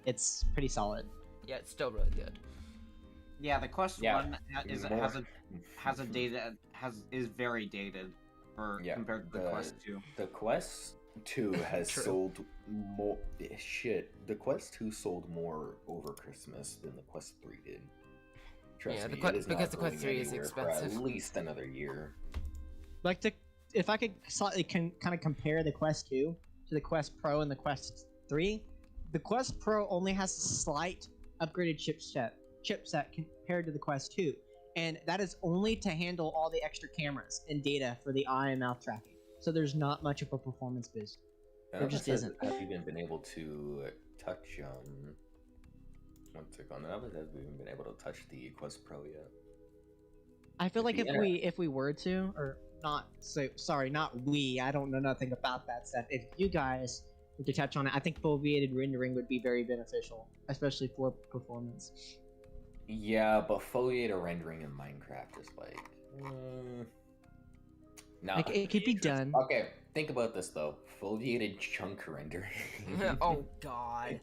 It's pretty solid. Yeah, it's still really good. Yeah, the Quest Yeah, One more- is very dated for Yeah, compared to the Quest Two. The Quest 2 has True. sold more. Shit, the Quest 2 sold more over Christmas than the Quest 3 did. Trust Yeah, me, the it is because not the Quest going 3 is anywhere for expensive. at least another year. Like if I could slightly kind of compare the Quest 2 to the Quest Pro and the Quest 3, the Quest Pro only has a slight upgraded chipset compared to the Quest 2, and that is only to handle all the extra cameras and data for the eye and mouth tracking. So there's not much of a performance boost. None There of us just isn't. have even been able to touch. One second, none of us have even been able to touch the Quest Pro yet. I feel If like the if we were to, or not, so sorry, not we. I don't know nothing about that stuff. If you guys were to touch on it, I think foveated rendering would be very beneficial, especially for performance. Yeah, but foliated rendering in Minecraft is like. Nah. Like it could be done. Okay, think about this though. Foliated chunk rendering. Oh god.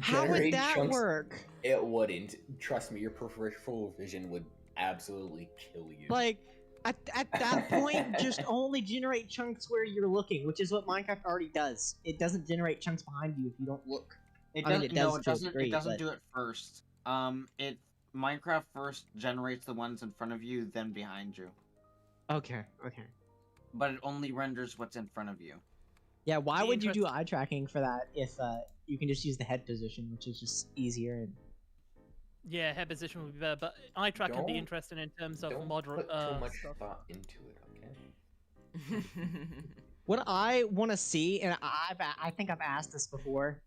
How would Generate that chunks- work? It wouldn't. Trust me, your peripheral vision would absolutely kill you. Like at that point, just only generate chunks where you're looking, which is what Minecraft already does. It doesn't generate chunks behind you if you don't look. It I mean, doesn't. it No, does it to a doesn't. degree, It doesn't but- do it first. It Minecraft first generates the ones in front of you, then behind you. Okay. But it only renders what's in front of you. Yeah, why Be would you do interest- eye tracking for that if you can just use the head position, which is just easier and Yeah, head position would be better, but eye track can be Don't- interesting in terms of Don't moderate put too much stuff. thought into it, okay? what I want to see, and I think I've asked this before,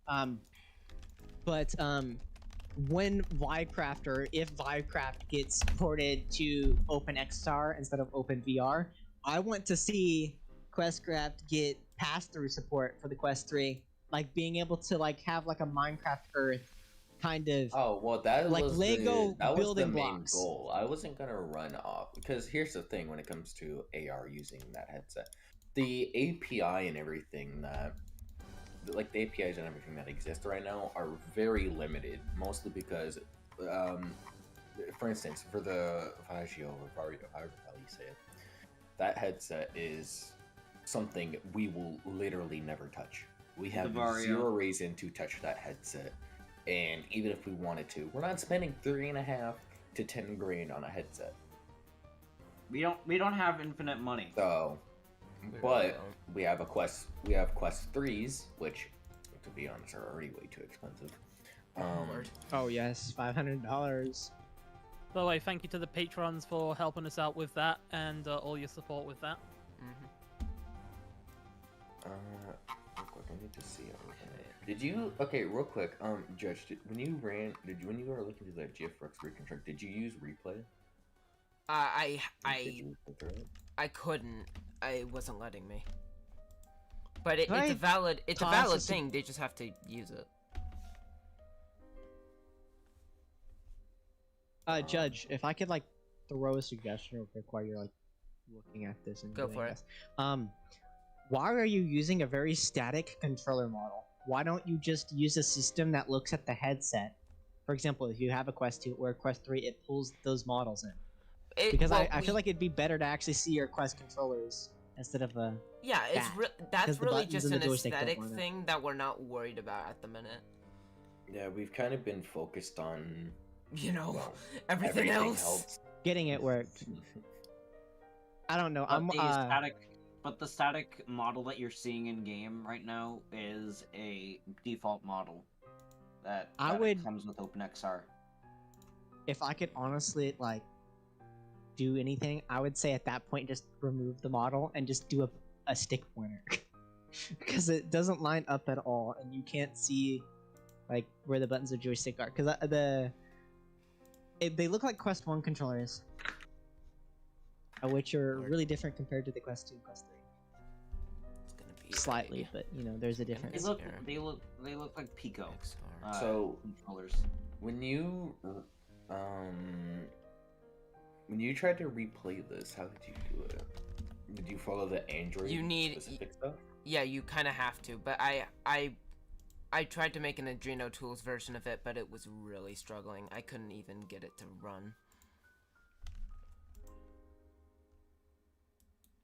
but when Vivecraft or if Vivecraft gets ported to OpenXR instead of OpenVR, I want to see QuestCraft get pass-through support for the Quest 3, like being able to like have like a Minecraft Earth kind of. Oh well, that Like was Lego that was building the main blocks. goal. I wasn't gonna run off because here's the thing: when it comes to AR using that headset, the API and everything that, like the APIs and everything that exist right now, are very limited. Mostly because, for instance, for the Vagio or Vario, however the hell you say it, that headset is something we will literally never touch. We have The Vario. zero reason to touch that headset. And even if we wanted to, we're not spending $3.5 to $10,000 on a headset. We don't have infinite money. So, but we have Quest 3s, which, to be honest, are already way too expensive. Lord. Oh yes, $500. By the way, thank you to the patrons for helping us out with that and all your support with that. Mhm. Real quick, I need to see everything. Did you? Okay, real quick. Judge, when you were looking through that GFX reconstruct, did you use replay? Did you look through it? I couldn't. I wasn't letting me. But it's Right. a valid Toss us a- thing. They just have to use it. Judge, if I could like throw a suggestion real quick while you're like looking at this and Go doing for it. this. Why are you using a very static controller model? Why don't you just use a system that looks at the headset? For example, if you have a Quest 2 or a Quest 3, it pulls those models in. Because I feel like it'd be better to actually see your Quest controllers instead of a. yeah, it's that, that's 'cause the really buttons just and an the joystick don't aesthetic line up. thing that we're not worried about at the minute. Yeah, we've kind of been focused on You know, well, everything else. Getting it worked. I don't know. But the static model that you're seeing in game right now is a default model that comes with OpenXR. If I could honestly like do anything, I would say at that point just remove the model and just do a stick pointer. Because it doesn't line up at all and you can't see like where the buttons of joystick are. Because they look like Quest 1 controllers, which are really different compared to the Quest 2 and Quest 3. It's gonna be Slightly, but you know, there's a They difference. look, here. they look, they look like Pico XR. So- controllers. when you tried to replay this, how did you do it? Did you follow the Android You need- specific stuff? Yeah, you kind of have to, but I tried to make an Adreno Tools version of it, but it was really struggling. I couldn't even get it to run.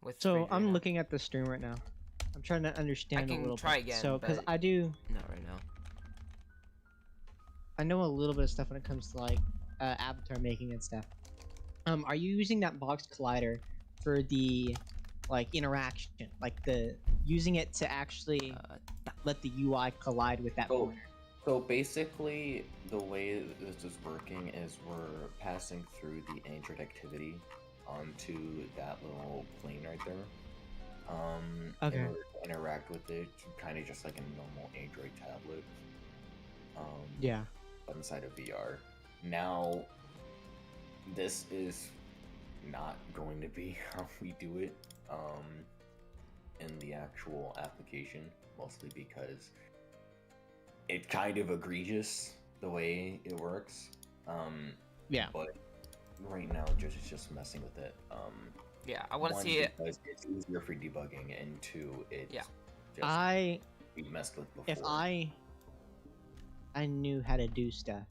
With So I'm Adreno. looking at the stream right now. I'm trying to understand can a little try bit. again, So, because but- I do, Not right now. I know a little bit of stuff when it comes to like avatar making and stuff. Are you using that box collider for the like interaction, like the using it to actually let the UI collide with that Oh. pointer? So basically, the way this is working is we're passing through the Android activity onto that little plane right there. Okay. In order to interact with it, kind of just like a normal Android tablet. Yeah. But inside of VR. Now, this is not going to be how we do it in the actual application, mostly because it's kind of egregious the way it works. Yeah. But right now, it's just messing with it. Yeah, I want to One, see it. because it's easier for debugging, and two, it's Yeah. just we messed with before. If I knew how to do stuff,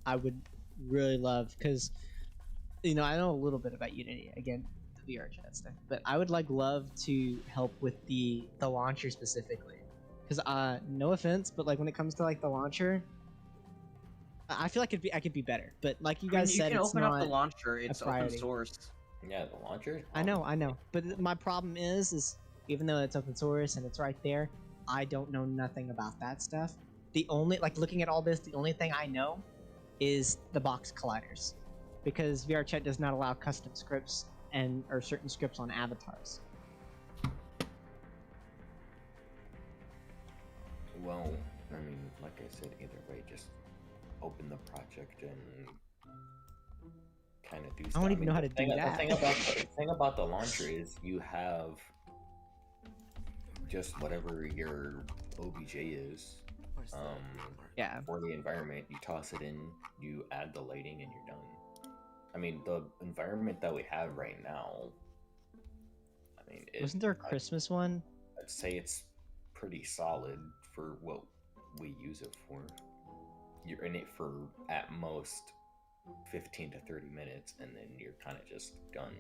I would really love, because I know a little bit about Unity, again, the VR chat stuff, but I would love to help with the launcher specifically, because no offense, but like when it comes to like the launcher, I feel like I could be better, but like you guys said, you can it's open not up the launcher. It's open priority. source. Yeah, the launcher. I know, but my problem is even though it's open source and it's right there, I don't know nothing about that stuff. The only, like, looking at all this, the only thing I know is the box colliders, because VRChat does not allow custom scripts or certain scripts on avatars. Well, I mean, like I said, either way, just open the project and kind of do stuff. I don't even know how to do that. The thing about the launcher is you have just whatever your OBJ is Where's the- Yeah. for the environment. You toss it in, you add the lighting, and you're done. I mean, the environment that we have right now, I mean, Wasn't there a Christmas one? I'd say it's pretty solid for what we use it for. You're in it for at most 15 to 30 minutes, and then you're kind of just done.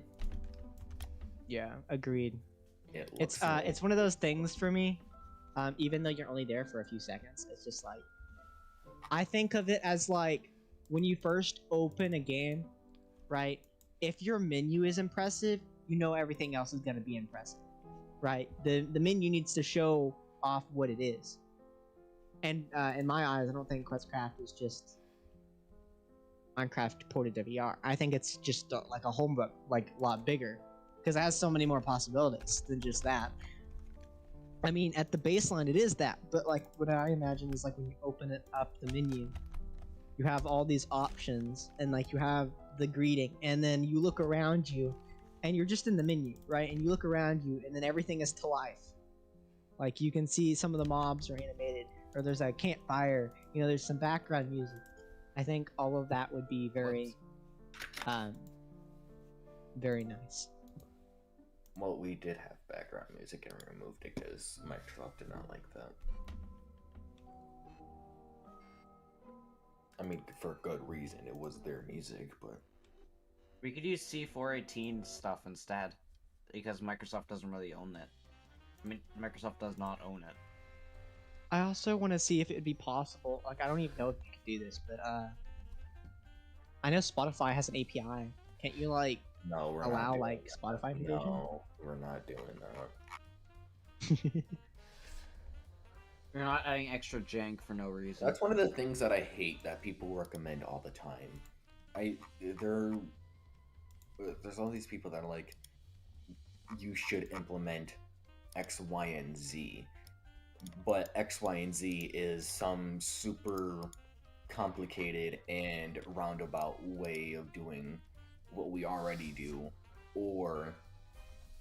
Yeah, agreed. It It's looks like- it's one of those things for me. Even though you're only there for a few seconds, it's just like I think of it as like when you first open a game, right? If your menu is impressive, you know everything else is gonna be impressive, right? The menu needs to show off what it is. And in my eyes, I don't think QuestCraft is just Minecraft ported to VR. I think it's just like a homebook, like a lot bigger, because it has so many more possibilities than just that. I mean, at the baseline, it is that, but like what I imagine is like when you open it up, the menu, you have all these options, and like you have the greeting, and then you look around you, and you're just in the menu, right? And you look around you, and then everything is to life. Like you can see some of the mobs are animated, or there's a campfire, there's some background music. I think all of that would be very, very nice. Well, we did have background music and we removed it because Microsoft did not like that. I mean, for good reason. It was their music, but We could use C418 stuff instead, because Microsoft doesn't really own it. I mean, Microsoft does not own it. I also want to see if it would be possible. Like, I don't even know if you could do this, but I know Spotify has an API. Can't you like no, we're allow not doing like that. Spotify integration? No, we're not doing that. You're not adding extra jank for no reason. That's one of the things that I hate that people recommend all the time. There's all these people that are like, you should implement X, Y, and Z. But X, Y, and Z is some super complicated and roundabout way of doing what we already do, or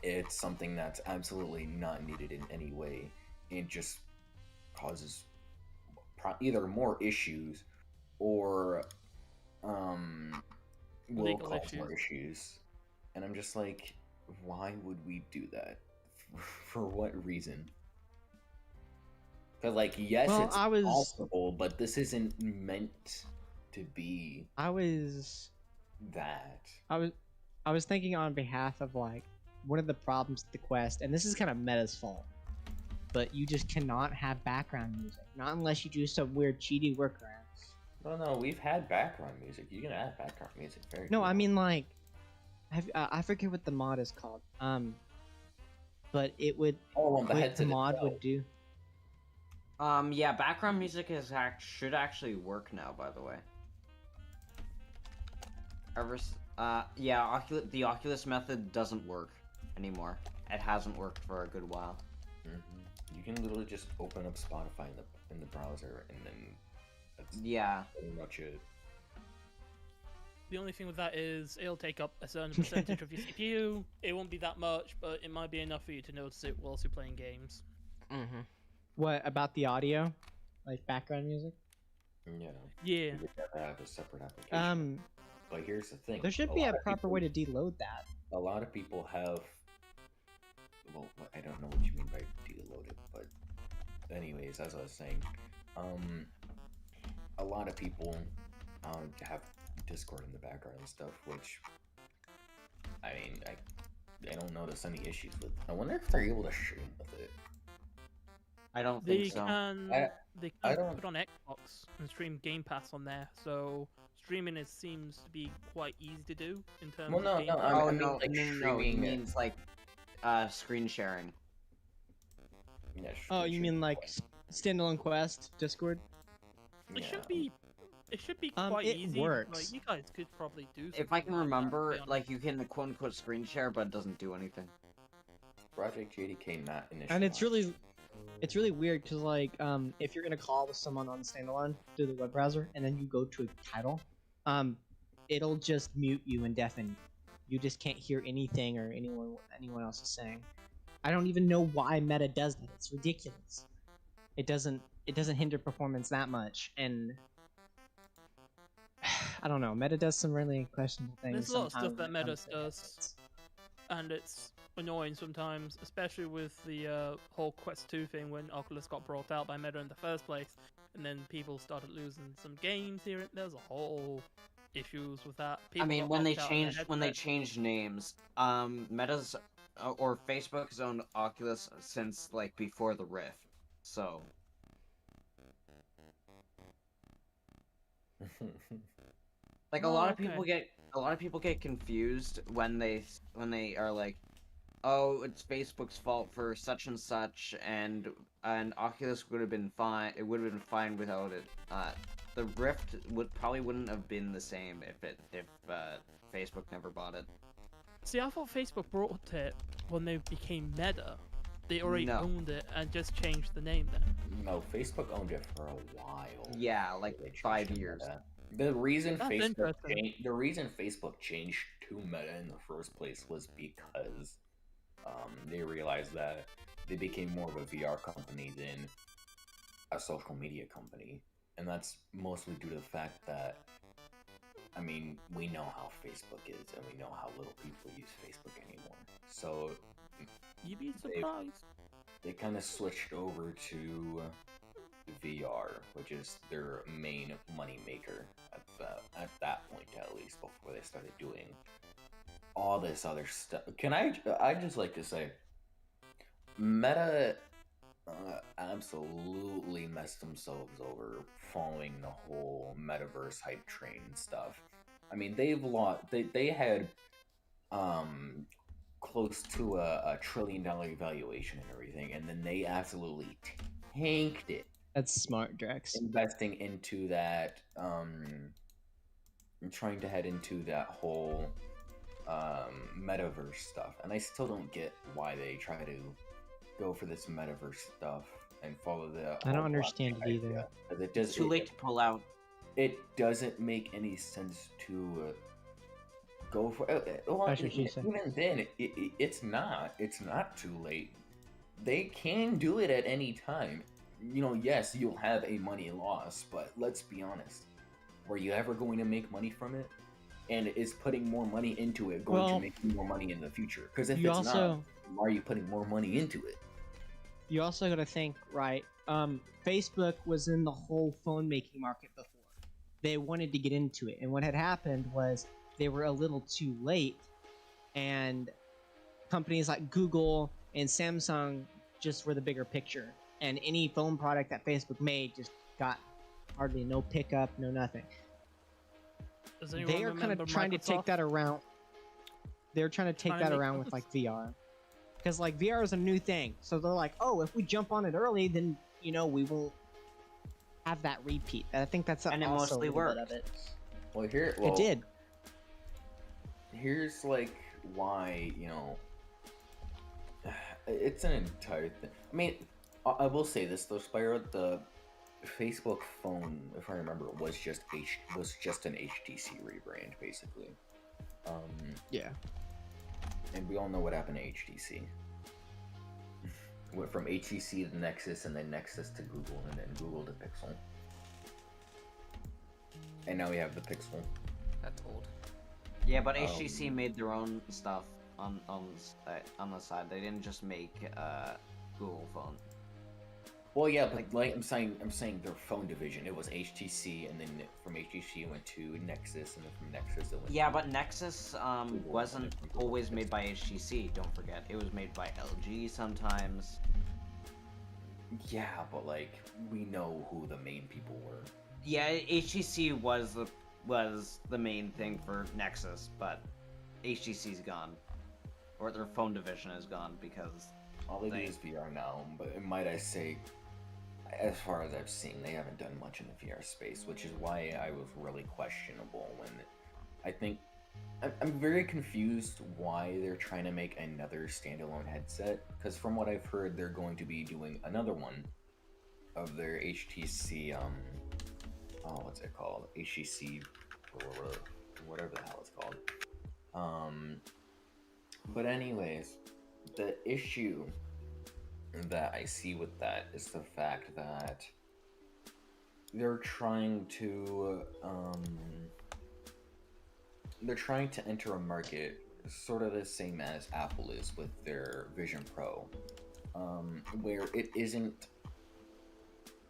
it's something that's absolutely not needed in any way and just causes either more issues or will Legal cause more issues. And I'm just like, why would we do that? For what reason? Because, like, yes, Well, it's possible, but this isn't meant to be I was that. I was thinking on behalf of like one of the problems with the Quest, and this is kind of Meta's fault, but you just cannot have background music, not unless you do some weird cheaty workarounds. No, we've had background music. You can add background music. Very No, cool. I mean like, I forget what the mod is called. But it would on the what headset the mod itself. would do. Yeah, background music should actually work now, by the way. Yeah, the Oculus method doesn't work anymore. It hasn't worked for a good while. You can literally just open up Spotify in the browser, and then that's Yeah. pretty much it. The only thing with that is it'll take up a certain percentage of your CPU. It won't be that much, but it might be enough for you to notice it whilst you're playing games. Mm-hmm. What about the audio, like background music? Yeah. Yeah. You would have to have a separate application. But here's the thing. There should be a lot of proper people- way to deload that. A lot of people have. Well, I don't know what you mean by deload it, but anyways, as I was saying, a lot of people have Discord in the background and stuff, which I mean, I don't notice any issues with. I wonder if they're able to stream with it. I don't They think so. can I don't- put on Xbox and stream Game Pass on there, so streaming seems to be quite easy to do in terms Well, no, of Game no, Pass. I Oh mean, no, like, no, it streaming- means like screen sharing. Yeah, Oh, you stream mean like point. standalone Quest Discord? It Yeah. should be. It should be Um, quite it easy. works. Like you guys could probably do. If I something can like that, to remember, be honest. like you can quote unquote screen share, but it doesn't do anything. Project JDK not initialized. And it's really weird because like if you're gonna call with someone on standalone through the web browser and then you go to a title, it'll just mute you and deafen you. You just can't hear anything or anyone else is saying. I don't even know why Meta does that. It's ridiculous. It doesn't hinder performance that much, and I don't know. Meta does some really questionable things. There's a lot of stuff sometimes that when it Meta comes to does. headsets. and it's annoying sometimes, especially with the whole Quest 2 thing when Oculus got brought out by Meta in the first place, and then people started losing some games here. There's a whole issues with that. I mean, got when they locked out of their headset. changed names, Meta's or Facebook's owned Oculus since like before the Rift, so like a Oh, lot of okay. people get confused when they are like, oh, it's Facebook's fault for such and such, and Oculus would have been fine. It would have been fine without it. The Rift wouldn't have been the same if Facebook never bought it. See, I thought Facebook brought it when they became Meta. They already No. owned it and just changed the name then. No, Facebook owned it for a while. Yeah, like They changed 5 to years. Meta. The reason That's interesting. Facebook changed to Meta in the first place was because they realized that they became more of a VR company than a social media company, and that's mostly due to the fact that, I mean, we know how Facebook is, and we know how little people use Facebook anymore. So You'd be surprised. they kind of switched over to VR, which is their main money maker at that point, at least, before they started doing all this other stuff. I just like to say, Meta absolutely messed themselves over following the whole metaverse hype train and stuff. I mean, they had close to a $1 trillion evaluation and everything, and then they absolutely tanked it, That's smart, Drex. investing into that, trying to head into that whole metaverse stuff. And I still don't get why they try to go for this metaverse stuff and follow the I don't whole understand it blockchain either. idea. 'Cause it It's too late to pull out. It doesn't make any sense to go for. Well, That's what she said. even then, it's not too late. They can do it at any time. You know, yes, you'll have a money loss, but let's be honest. Were you ever going to make money from it? and is putting more money into it going Well, to make more money in the future? Because if you it's also not, why are you putting more money into it? you also got to think, right? Facebook was in the whole phone making market before. They wanted to get into it, and what had happened was they were a little too late, and companies like Google and Samsung just were the bigger picture, and any phone product that Facebook made just got hardly no pickup, no nothing. Does anyone They are kind remember of trying to take Microsoft? that around. They're trying to take Trying to that make around with phones? like VR, because like VR is a new thing. So they're like, oh, if we jump on it early, then we won't have that repeat. I think that's And it also mostly a little bit worked. of it. Well, here, It did. Here's like why it's an entire thing. I mean, I will say this though, Spyro, the Facebook phone, if I remember, was just an HTC rebrand basically. Yeah. And we all know what happened to HTC. Went from HTC to Nexus, and then Nexus to Google, and then Google to Pixel. And now we have the Pixel. That's old. Yeah, but HTC made their own stuff on the side. They didn't just make Google phone. Well, yeah, but like I'm saying their phone division. It was HTC, and then from HTC it went to Nexus, and then from Nexus it went. Yeah, to but Nexus wasn't always made by HTC. Don't forget, it was made by LG sometimes. Yeah, but like we know who the main people were. Yeah, HTC was the main thing for Nexus, but HTC's gone, or their phone division is gone because all they do is VR now. But might I say, as far as I've seen, they haven't done much in the VR space, which is why I was really questionable when I think I'm very confused why they're trying to make another standalone headset. Because from what I've heard, they're going to be doing another one of their HTC what's it called? HTC, or whatever the hell it's called. But anyways, the issue that I see with that is the fact that they're trying to enter a market sort of the same as Apple is with their Vision Pro, where it isn't.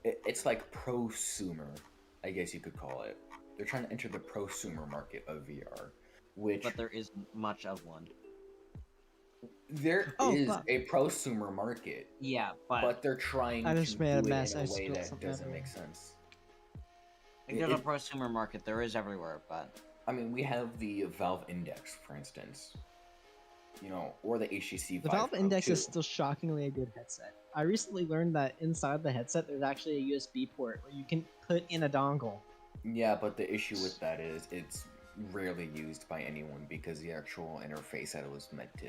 It's like prosumer, I guess you could call it. They're trying to enter the prosumer market of VR, but there isn't much of one. There is a prosumer market. Yeah, but they're trying I to just do made a it mess. in a I way spilled that something doesn't everywhere. make sense. there's a prosumer market. There is everywhere, but I mean, we have the Valve Index, for instance. Or the HTC The Vive Valve Pro Index 2. is still shockingly a good headset. I recently learned that inside the headset there's actually a USB port where you can put in a dongle. Yeah, but the issue with that is it's rarely used by anyone because the actual interface that it was meant to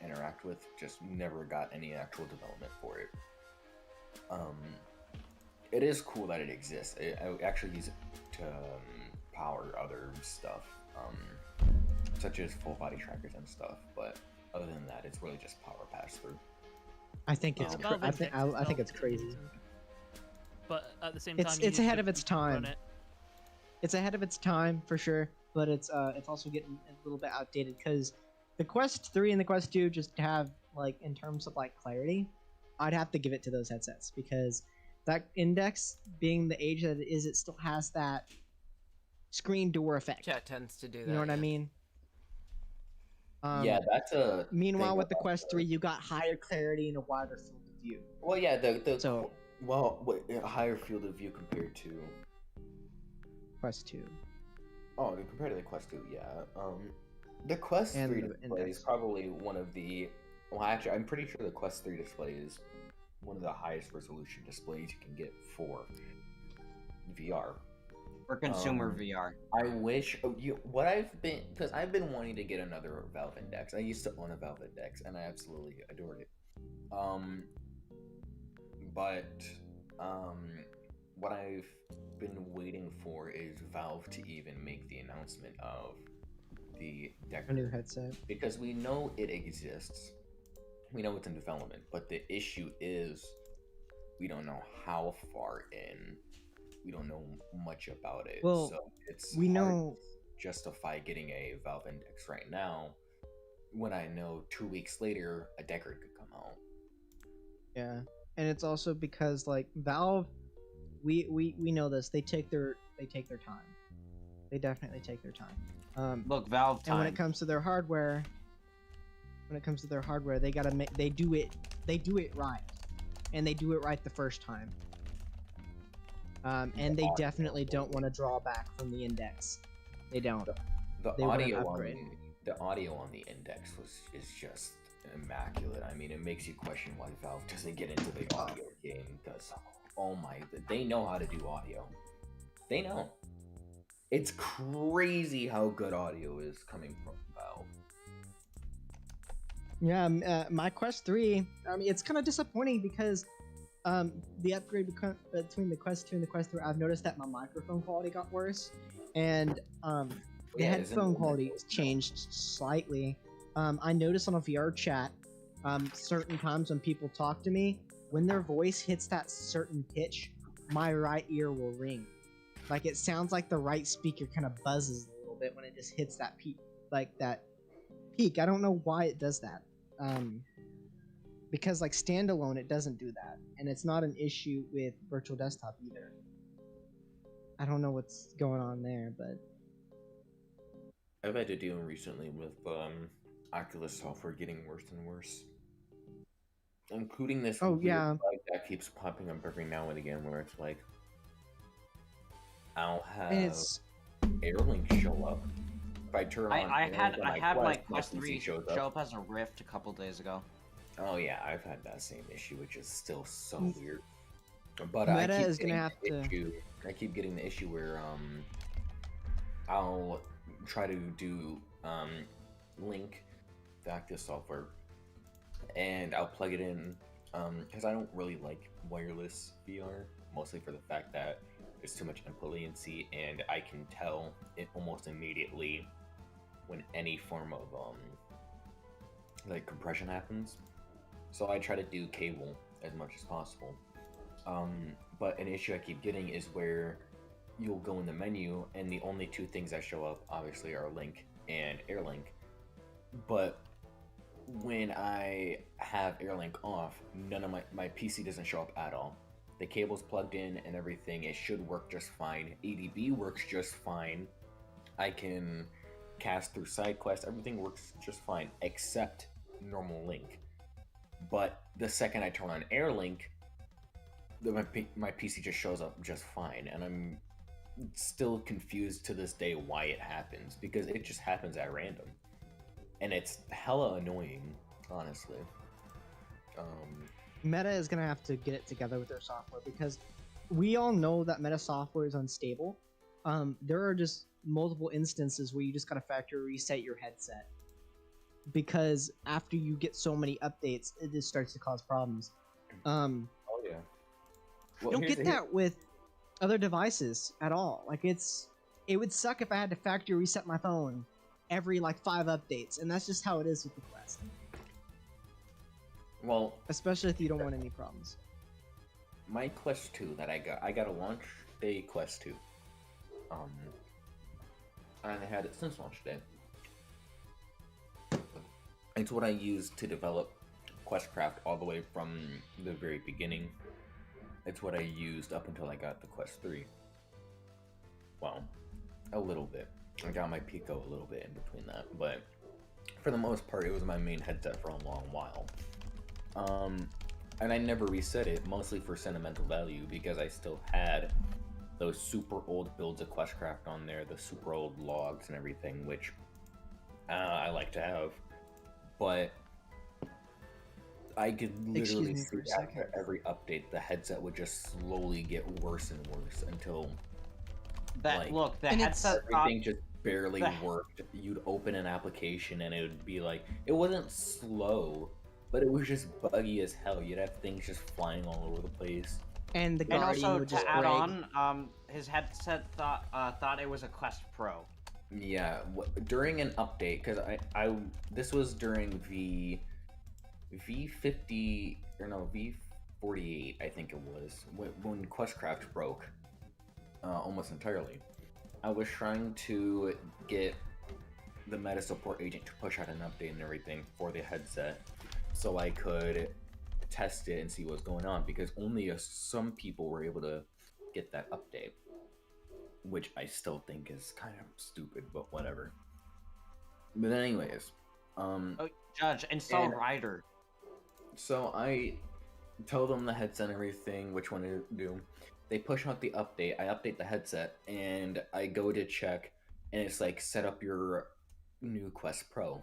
interact with just never got any actual development for it. It is cool that it exists. I actually use it to power other stuff, such as full body trackers and stuff. But other than that, it's really just power pass through. I think it's Valve I Index think itself it's is crazy. decent. But at the same time, It's ahead of its time. It's ahead of its time for sure, but it's also getting a little bit outdated because the Quest 3 and the Quest 2 just have like in terms of like clarity, I'd have to give it to those headsets because that Index being the age that it is, it still has that screen door effect. Chat tends to do that. You know what I yeah. mean? Yeah, that's a. Meanwhile, thing with the about Quest 3, you got higher clarity and a wider field of view. Well, yeah, So- a higher field of view compared to. Quest 2. Oh, compared to the Quest 2, yeah. The Quest And 3 the display Index. is probably one of the. Well, actually, I'm pretty sure the Quest 3 display is one of the highest resolution displays you can get for VR. for consumer Um, VR. I wish because I've been wanting to get another Valve Index. I used to own a Valve Index and I absolutely adored it. What I've been waiting for is Valve to even make the announcement of the Decker, A new headset. because we know it exists. We know it's in development, but the issue is we don't know how far in. We don't know much about it. Well, so it's We hard. know justify getting a Valve Index right now when I know 2 weeks later a Deckard could come out. Yeah, and it's also because like Valve, we know this. They take their time. They definitely take their time. Look, Valve time. And when it comes to their hardware, they gotta they do it right, and they do it right the first time. And they definitely don't want to draw back from the index. They don't. They want an upgrade. The audio on the index is just immaculate. I mean, it makes you question why Valve doesn't get into the audio game, because oh my, they know how to do audio. They know. It's crazy how good audio is coming from Valve. Yeah, my Quest 3, I mean, it's kind of disappointing because the upgrade between the Quest 2 and the Quest 3, I've noticed that my microphone quality got worse, and the headphone quality changed slightly. I noticed on a VR chat, certain times when people talk to me, when their voice hits that certain pitch, my right ear will ring. Like, it sounds like the right speaker kind of buzzes a little bit when it just hits that peak, that peak. I don't know why it does that. Because like standalone, it doesn't do that, and it's not an issue with virtual desktop either. I don't know what's going on there, but I've had to deal recently with Oculus software getting worse and worse, including this weird bug that keeps popping up every now and again, where it's like I'll have Airlink show up. If I turn on I had my Quest 3 show up as a Rift a couple days ago. Oh yeah, I've had that same issue, which is still so weird. But Meta is gonna have to. I keep getting the issue where I'll try to do link the Oculus software, and I'll plug it in because I don't really like wireless VR, mostly for the fact that there's too much input latency, and I can tell it almost immediately when any form of like compression happens. So I try to do cable as much as possible. But an issue I keep getting is where you'll go in the menu and the only two things that show up obviously are Link and Airlink. But when I have Airlink off, none of my PC doesn't show up at all. The cable's plugged in and everything, it should work just fine. ADB works just fine. I can cast through SideQuest, everything works just fine, except normal Link. But the second I turn on Airlink, my PC just shows up just fine, and I'm still confused to this day why it happens, because it just happens at random. And it's hella annoying, honestly. Meta is gonna have to get it together with their software, because we all know that Meta software is unstable. There are just multiple instances where you just gotta factory reset your headset, because after you get so many updates, it just starts to cause problems. Oh yeah. You don't get that with other devices at all. Like, it would suck if I had to factory reset my phone every like 5 updates, and that's just how it is with the Quest. Well, especially if you don't want any problems. My Quest 2 that I got a launch day Quest 2. I had it since launch day. It's what I used to develop QuestCraft all the way from the very beginning. It's what I used up until I got the Quest 3. Well, a little bit. I got my Pico a little bit in between that, but for the most part, it was my main headset for a long while. And I never reset it, mostly for sentimental value, because I still had those super old builds of QuestCraft on there, the super old logs and everything, which I like to have. But I could literally see after every update, the headset would just slowly get worse and worse until the headset everything just barely worked. You'd open an application and it would be like, it wasn't slow, but it was just buggy as hell. You'd have things just flying all over the place. And the Guardian also would to just add break. on, his headset thought it was a Quest Pro. Yeah, during an update, because this was during V50 or no V48, I think it was, when QuestCraft broke almost entirely. I was trying to get the meta support agent to push out an update and everything for the headset, so I could test it and see what's going on, because only some people were able to get that update, which I still think is kind of stupid, but whatever. But anyways, Oh, Judge, install and- Rider. so I tell them the headset and everything, which one to do. They push out the update, I update the headset, and I go to check, and it's like, set up your new Quest Pro.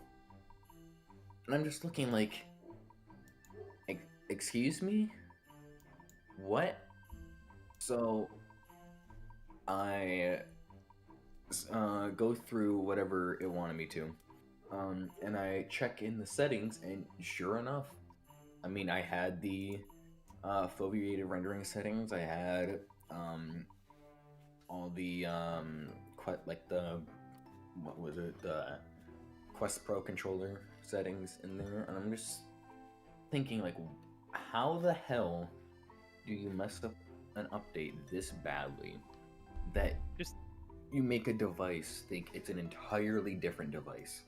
And I'm just looking like, excuse me? What? So I go through whatever it wanted me to, and I check in the settings, and sure enough, I mean, I had the foveated rendering settings, I had all the like the, what was it, the Quest Pro controller settings in there, and I'm just thinking, like, how the hell do you mess up an update this badly that Just- you make a device think it's an entirely different device?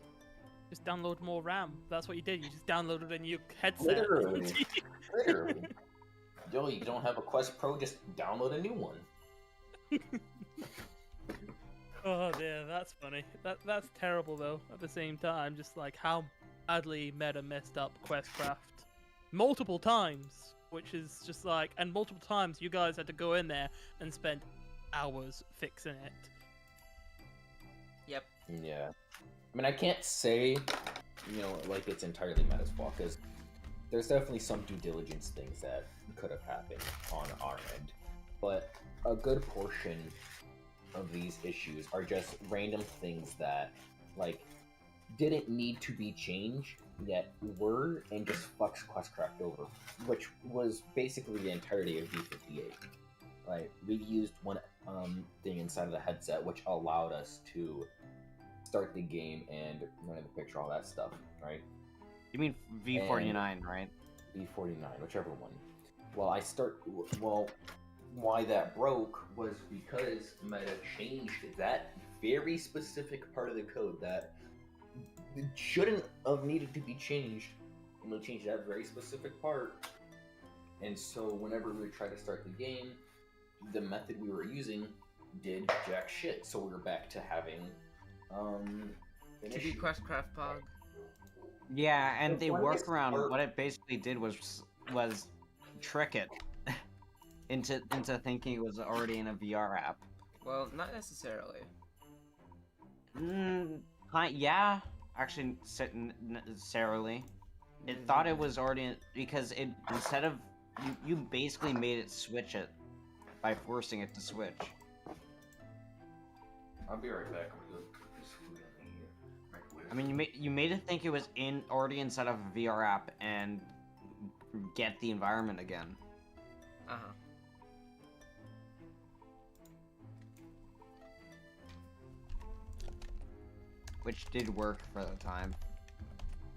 Just download more RAM. That's what you did. You just downloaded a new headset. Literally. Literally. Yo, you don't have a Quest Pro, just download a new one. Oh dear, that's funny. That's terrible though. At the same time, just like how badly meta messed up QuestCraft multiple times, which is just like, and multiple times you guys had to go in there and spend hours fixing it. Yep. Yeah. I mean, I can't say, like it's entirely Meta's fault, because there's definitely some due diligence things that could have happened on our end. But a good portion of these issues are just random things that, like, didn't need to be changed, yet were, and just fucks QuestCraft over, which was basically the entirety of V58. Like, we used one thing inside of the headset, which allowed us to start the game and run in the picture, all that stuff, right? You mean V49, right? V49, whichever one. Well, why that broke was because Meta changed that very specific part of the code that shouldn't have needed to be changed. And they changed that very specific part. And so whenever we tried to start the game, the method we were using did jack shit. So we were back to having an To issue. be QuestCraft Pog. Yeah, and the One of the workaround, smart- what it basically did was trick it into thinking it was already in a VR app. Well, not necessarily. Yeah, actually, necessarily. It thought it was already because it instead of you basically made it switch it by forcing it to switch. I'll be right back. I'm gonna go cook this food in the microwave. I mean, you made it think it was already inside of a VR app and get the environment again. Uh-huh. Which did work for the time.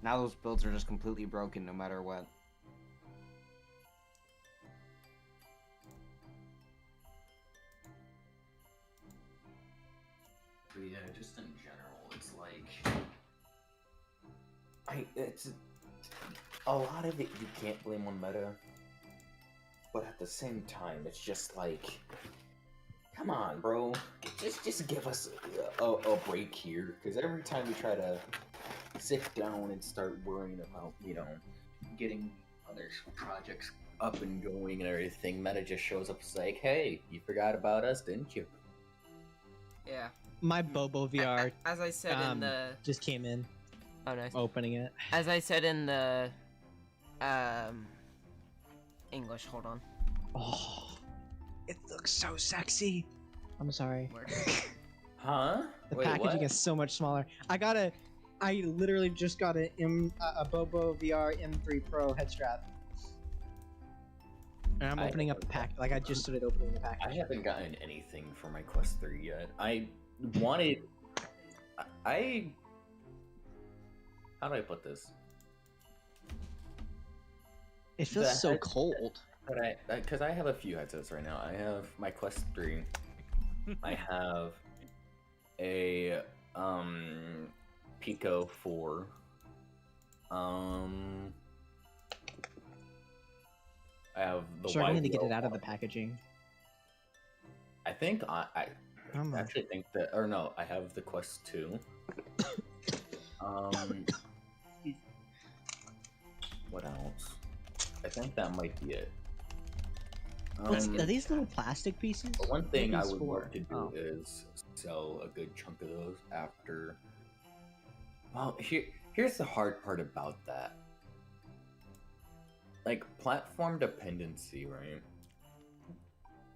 Now those builds are just completely broken no matter what. But yeah, just in general, it's like it's a lot of it you can't blame on Meta, but at the same time, it's just like, come on, bro, just give us a break here, because every time we try to sit down and start worrying about getting other projects up and going and everything, Meta just shows up and like, hey, you forgot about us, didn't you? Yeah. My Bobo VR As I said in the... just came in. Oh, nice. Opening it. As I said in the... English, hold on. Oh, it looks so sexy. I'm sorry. Where? Huh? The Wait, packaging what? is so much smaller. I literally just got a Bobo VR M3 Pro head strap. And I'm opening up the pack. Like, I just started opening the package. I haven't gotten anything for my Quest 3 yet. I wanted... How do I put this? It feels the so head- cold. But because I have a few headsets right now. I have my Quest 3. I have a Pico 4. I have the Struggling to get YBL it out of the 1. packaging. I think I Come on. actually think that, or no, I have the Quest 2. What else? I think that might be it. Are these little plastic pieces? But one thing What are I these would for? love to do Oh. is sell a good chunk of those after. Well, here's the hard part about that. Like platform dependency, right?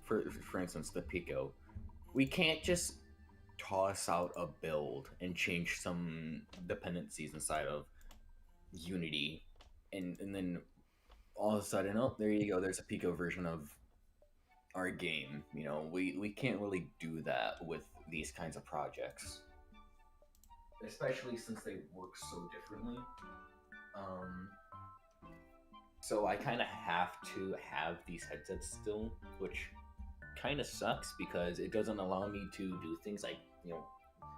For instance, the Pico, we can't just toss out a build and change some dependencies inside of Unity, and then all of a sudden, oh, there you go. There's a Pico version of our game. You know, we can't really do that with these kinds of projects, especially since they work so differently. So I kind of have to have these headsets still, which kind of sucks because it doesn't allow me to do things like, you know,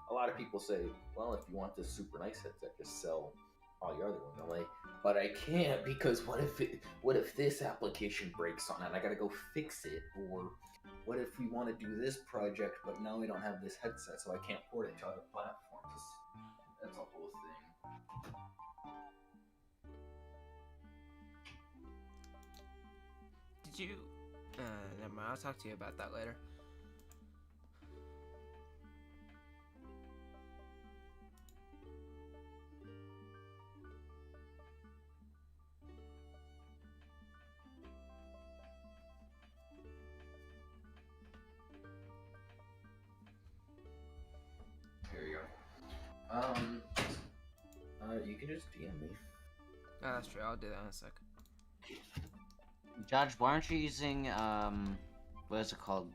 a lot of people say, well, if you want this super nice headset, just sell all your other ones. I'm like, but I can't, because what if this application breaks on it? I gotta go fix it. Or what if we want to do this project, but now we don't have this headset, so I can't port it to other platforms? That's a whole thing. Did you? Never mind. I'll talk to you about that later. Here you go. You can just DM me. Oh, that's true. I'll do that in a sec. Judge, why aren't you using what is it called?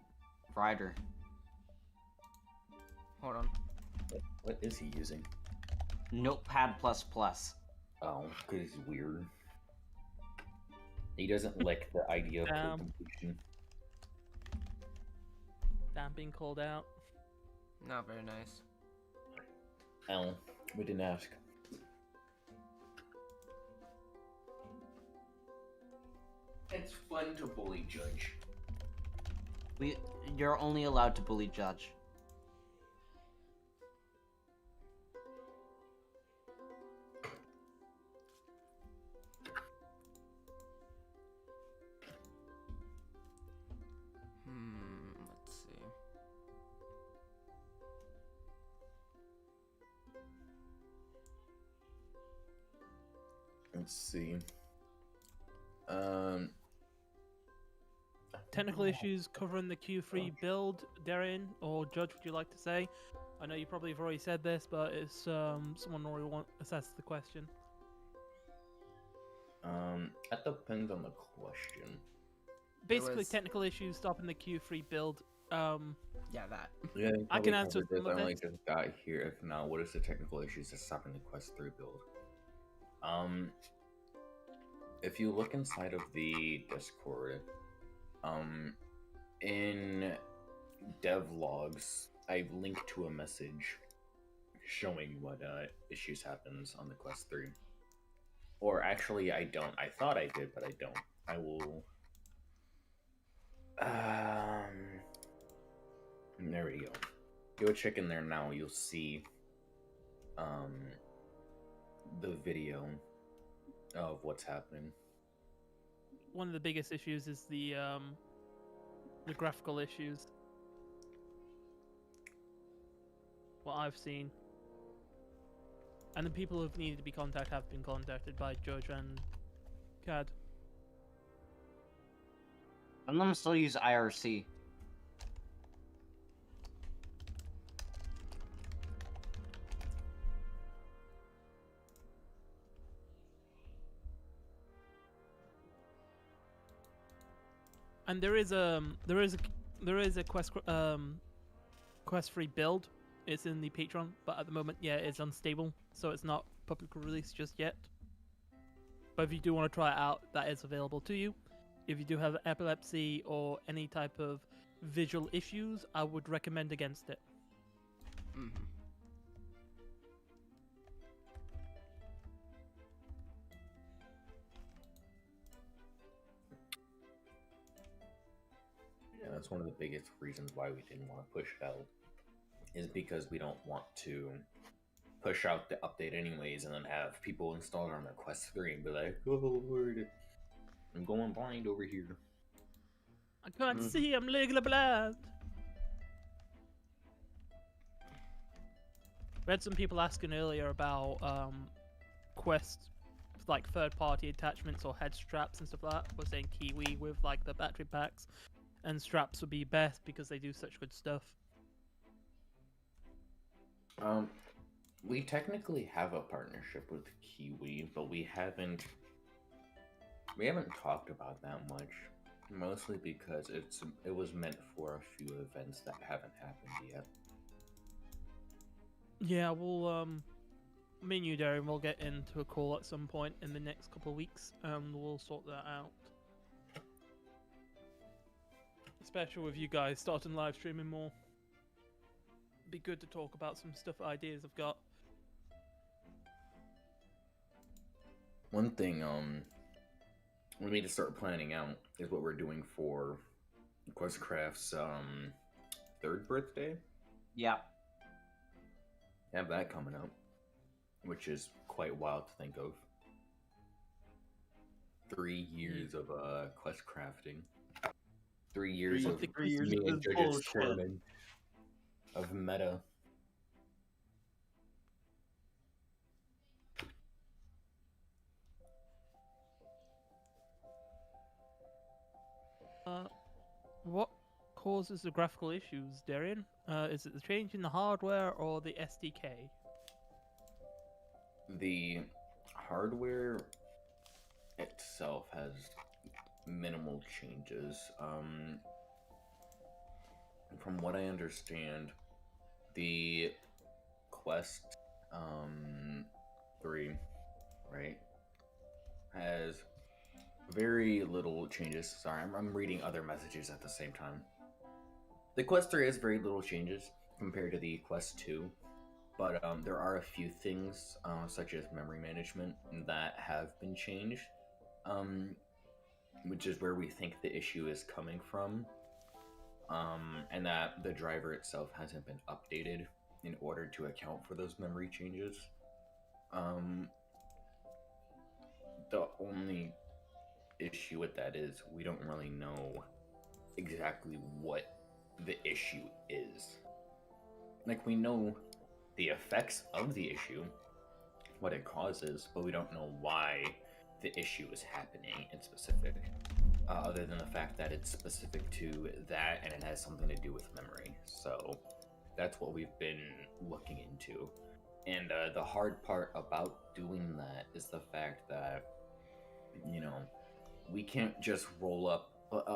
Rider. Hold on. What is he using? Notepad++. Oh, because he's weird. He doesn't like the idea of code completion. Damn, being called out. Not very nice. Oh, we didn't ask. It's fun to bully Judge. You're only allowed to bully Judge. Let's see. Let's see. Technical issues covering the Q3 build, Darian or Judge, would you like to say? I know you probably have already said this, but it's someone already assessed the question. That depends on the question. Basically, was- technical issues stopping the Q3 build. Yeah, that. Yeah, you I can probably answer covered this. some of I only this. just got here. If not, what is the technical issues that's stopping the Quest 3 build? If you look inside of the Discord, in dev logs, I've linked to a message showing what issues happens on the Quest 3. Or actually, I don't. I thought I did, but I don't. I will. There we go. Go check in there now. You'll see the video of what's happening. One of the biggest issues is the graphical issues. What I've seen. And the people who've needed to be contacted have been contacted by Judge and CAD. Some of them still use IRC. And there is a quest free build. It's in the Patreon, but at the moment, yeah, it's unstable, so it's not public release just yet. But if you do want to try it out, that is available to you. If you do have epilepsy or any type of visual issues, I would recommend against it. Mhm. Yeah, that's one of the biggest reasons why we didn't want to push it out, is because we don't want to push out the update anyways and then have people install it on their Quest 3 and be like, oh Lord, I'm going blind over here. I can't Mhm. see, I'm legally blind. We had some people asking earlier about Quest, like third-party attachments or head straps and stuff like that. We're saying Kiwi with like the battery packs, and straps would be best because they do such good stuff. We technically have a partnership with Kiwi, but we haven't talked about that much. Mostly because it was meant for a few events that haven't happened yet. Yeah, we'll me and you, Darren, will get into a call at some point in the next couple of weeks, and we'll sort that out. Especially with you guys starting live streaming more. Be good to talk about some stuff, ideas I've got. One thing we need to start planning out is what we're doing for QuestCraft's 3rd birthday. Yeah. Have that coming up, which is quite wild to think of. 3 years of quest crafting. 3 years of 3 years me of and this Judge's bullshit. tournament of meta. What causes the graphical issues, Darian? Is it the change in the hardware or the SDK? The hardware itself has minimal changes. From what I understand, the Quest 3, right, has very little changes. Sorry, I'm reading other messages at the same time. The Quest 3 has very little changes compared to the Quest 2, but there are a few things, such as memory management, that have been changed, which is where we think the issue is coming from, and that the driver itself hasn't been updated in order to account for those memory changes. The only issue with that is we don't really know exactly what the issue is. Like, we know the effects of the issue, what it causes, but we don't know why the issue is happening in specific, other than the fact that it's specific to that and it has something to do with memory. So that's what we've been looking into. And the hard part about doing that is the fact that, you know, we can't just roll up.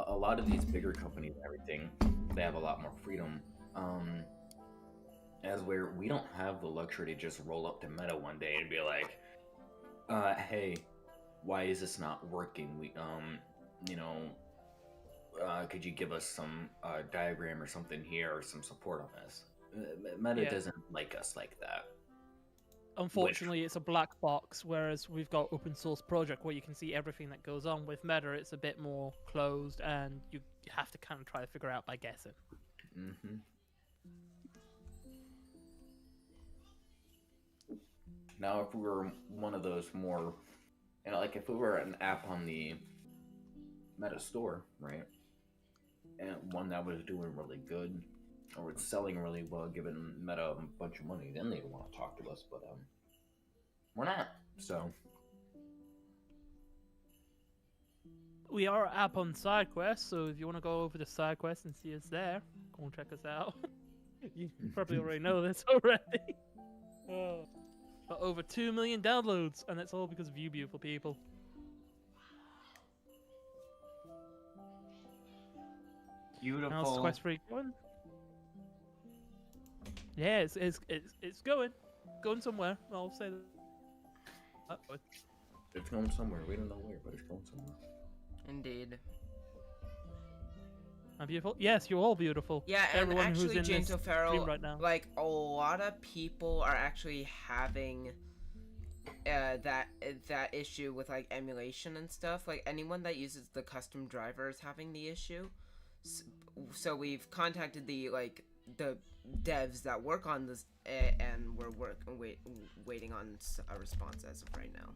A lot of these bigger companies and everything, they have a lot more freedom. As where we don't have the luxury to just roll up to Meta one day and be like, hey, why is this not working? We, you know, could you give us some diagram or something here or some support on this? Meta doesn't like us like that. Unfortunately, it's a black box, whereas we've got open source project where you can see everything that goes on. With Meta, it's a bit more closed, and you have to kind of try to figure out by guessing. Mm-hmm. Now, if we were one of those more, you know, like if we were an app on the Meta store, right, and one that was doing really good, or it's selling really well, giving Meta a bunch of money, then they'd want to talk to us, but we're not, so. We are an app on SideQuest, so if you want to go over to SideQuest and see us there, go and check us out. You probably already know this already. But over 2 million downloads, and it's all because of you beautiful people. Beautiful. How's Quest 3 going? Yeah, it's going somewhere. I'll say that. It's going somewhere. We don't know where, but it's going somewhere. Indeed. I'm beautiful. Yes, you're all beautiful. Yeah, and Everyone who's actually, in James this O'Farrell, stream right now. like a lot of people are actually having that issue with like emulation and stuff. Like anyone that uses the custom driver is having the issue. So we've contacted the devs that work on this, and we're waiting on a response as of right now.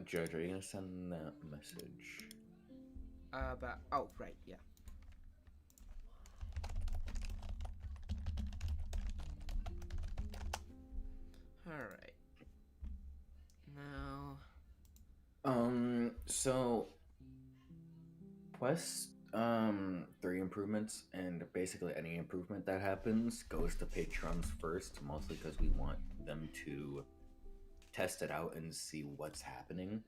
Judge, are you gonna send that message? But oh right, yeah. All right. Now. So Quest 3 improvements, and basically any improvement that happens goes to patrons first, mostly because we want them to test it out and see what's happening.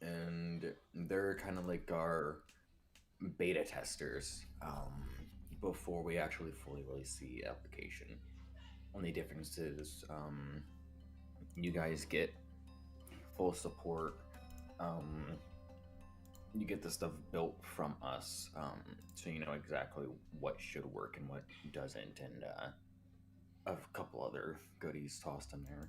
And they're kind of like our beta testers before we actually fully release the application. Only difference is you guys get full support. You get the stuff built from us, so you know exactly what should work and what doesn't, and a couple other goodies tossed in there.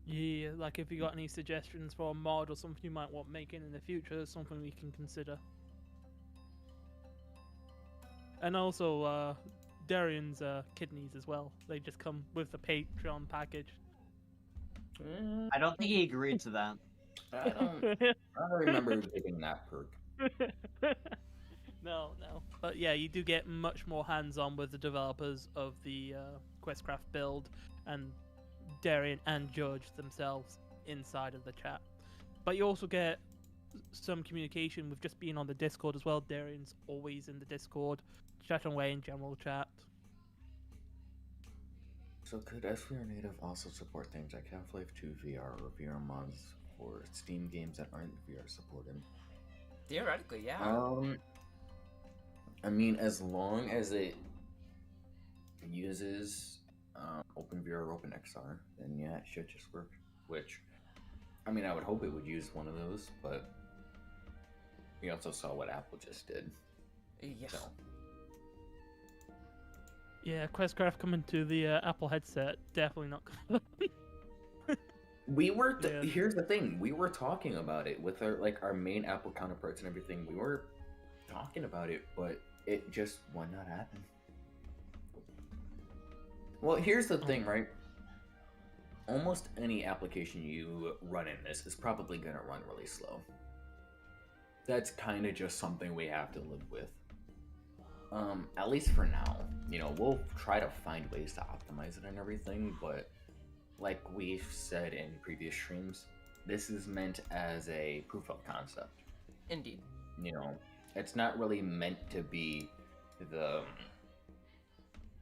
Yeah, like if you got any suggestions for a mod or something you might want making in the future, something we can consider. And also, Darian's kidneys as well. They just come with the Patreon package. I don't think he agreed to that. I don't remember getting that perk. No. But yeah, you do get much more hands-on with the developers of the QuestCraft build, and Darian and Judge themselves inside of the chat. But you also get some communication with just being on the Discord as well. Darian's always in the Discord, chatting away in general chat. So could SVR Native also support things like Half-Life 2 VR or VR mods for Steam games that aren't VR supported? Theoretically, yeah. I mean, as long as it uses OpenVR or OpenXR, then yeah, it should just work. Which, I mean, I would hope it would use one of those, but we also saw what Apple just did. Yeah. So. Yeah, QuestCraft coming to the Apple headset, definitely not gonna. We were here's the thing, we were talking about it with our main Apple counterparts and everything. We were talking about it, but it just would not happen. Well, here's the thing, right? Almost any application you run in this is probably gonna run really slow. That's kind of just something we have to live with. At least for now. You know, we'll try to find ways to optimize it and everything, but like we've said in previous streams, this is meant as a proof of concept. Indeed. You know, it's not really meant to be the,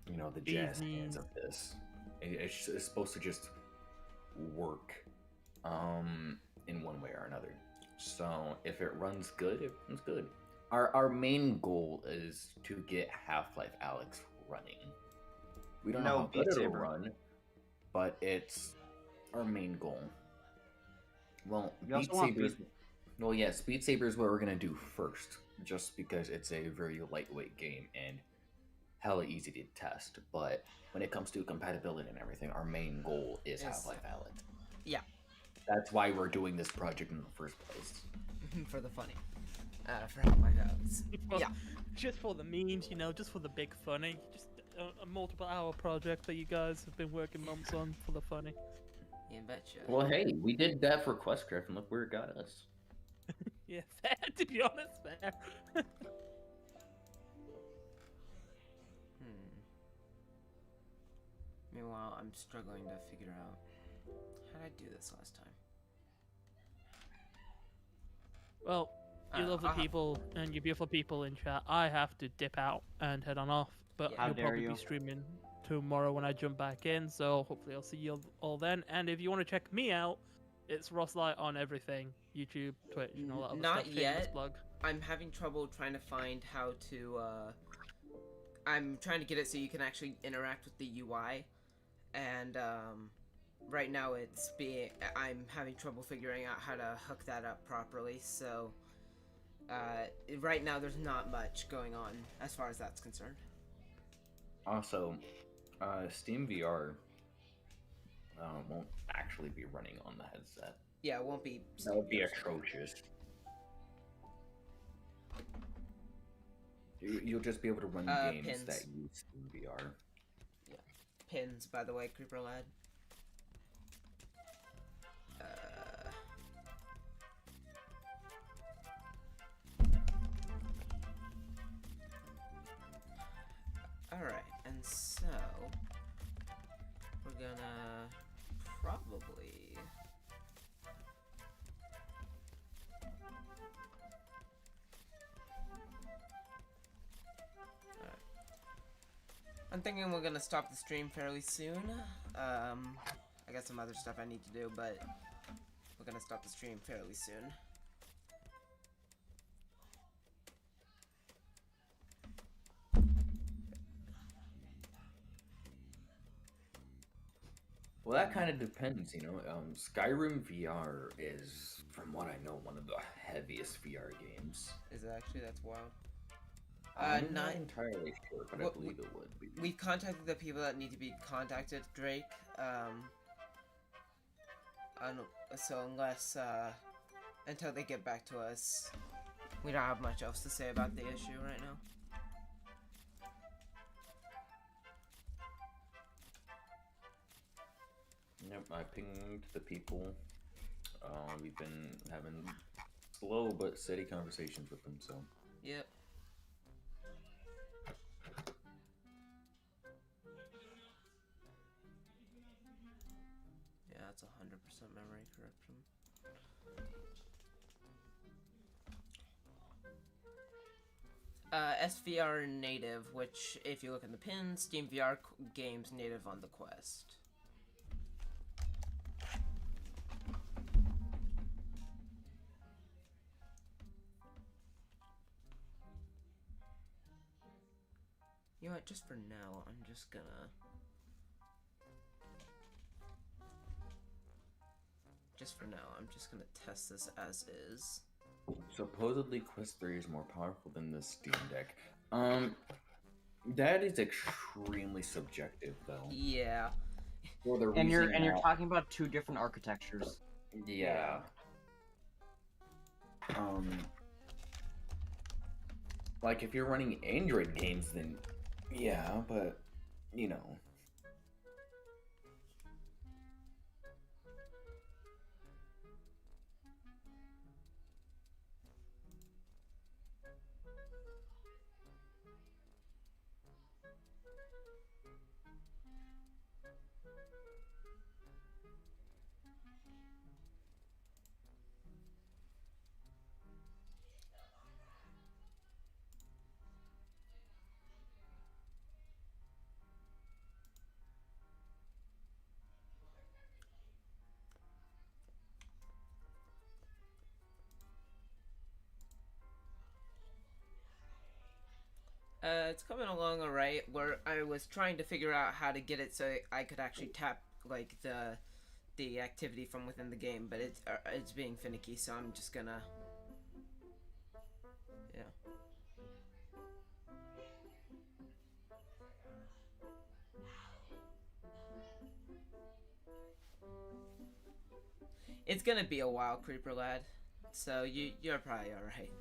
you know, the jazz hands of this. It's supposed to just work in one way or another. So if it runs good, it runs good. Our main goal is to get Half-Life Alyx running. We don't know how good it'll run, but it's our main goal. Well, Beat Saber. Well, yeah, Speed Saber is what we're gonna do first, just because it's a very lightweight game and hella easy to test. But when it comes to compatibility and everything, our main goal is Half-Life Alyx. Yeah. That's why we're doing this project in the first place. For the funny. For Half-Life Alyx. Yeah. Just for the memes, you know, just for the big funny. Just a multiple-hour project that you guys have been working months on for the funny. You betcha. Well, hey, we did that for QuestCraft, and look where it got us. Yeah, fair, to be honest, fair. Meanwhile, I'm struggling to figure out how did I do this last time. Well, you lovely people and you beautiful people in chat, I have to dip out and head on off, but How you'll dare probably you. be streaming tomorrow when I jump back in, so hopefully I'll see you all then. And if you want to check me out, It's Rosslight on everything, YouTube, Twitch, and all that other Not stuff. Shameless yet. plug. I'm having trouble trying to find how to, I'm trying to get it so you can actually interact with the UI, and, right now I'm having trouble figuring out how to hook that up properly, so, right now there's not much going on as far as that's concerned. Also, Steam VR won't actually be running on the headset. Yeah, it won't be... That would be atrocious. You'll just be able to run games pins. that use Steam VR. Yeah. Pins, by the way, Creeper Lad. Alright, and so... we're gonna... probably... I'm thinking we're gonna stop the stream fairly soon. I got some other stuff I need to do, but we're gonna stop the stream fairly soon. Well, that kind of depends, you know. Skyrim VR is, from what I know, one of the heaviest VR games. Is it actually? That's wild. I'm not entirely sure, but I believe it would be. We've contacted the people that need to be contacted, Drake. So unless, until they get back to us, we don't have much else to say about the issue right now. Yep, I pinged the people. We've been having slow but steady conversations with them, so. Yep. Yeah, that's 100% memory corruption. SVR Native, which, if you look in the pins, Steam VR games native on the Quest. You know what, just for now, I'm just gonna... test this as is. Supposedly Quest 3 is more powerful than the Steam Deck. That is extremely subjective, though. Yeah. And you're talking about two different architectures. Yeah. Like, if you're running Android games, then yeah, but, you know. It's coming along alright, where I was trying to figure out how to get it so I could actually tap, like, the activity from within the game, but it's being finicky, so I'm just gonna... yeah. It's gonna be a while, Creeper Lad, so you're probably alright.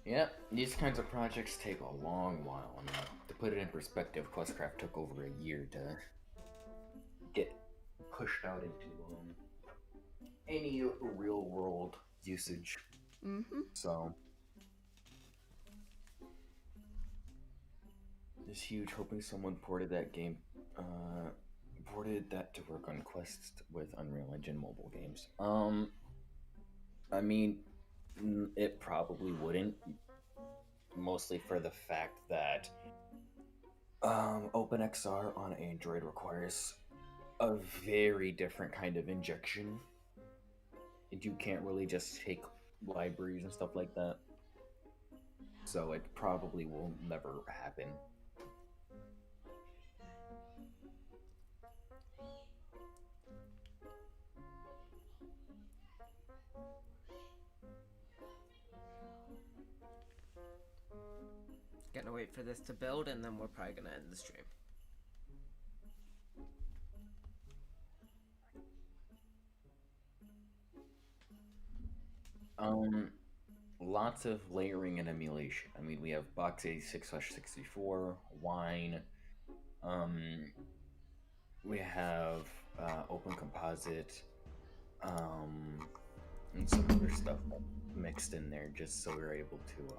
Yep, these kinds of projects take a long while. I mean, to put it in perspective, QuestCraft took over a year to get pushed out into any real-world usage. Mm-hmm. So, it's huge. Hoping someone ported that game, ported that to work on Quest with Unreal Engine mobile games. I mean, it probably wouldn't, mostly for the fact that OpenXR on Android requires a very different kind of injection. And you can't really just take libraries and stuff like that. So it probably will never happen. Gonna wait for this to build, and then we're probably gonna end the stream. Lots of layering and emulation. I mean, we have box 86/64, wine. We have open composite, and some other stuff mixed in there just so we're able to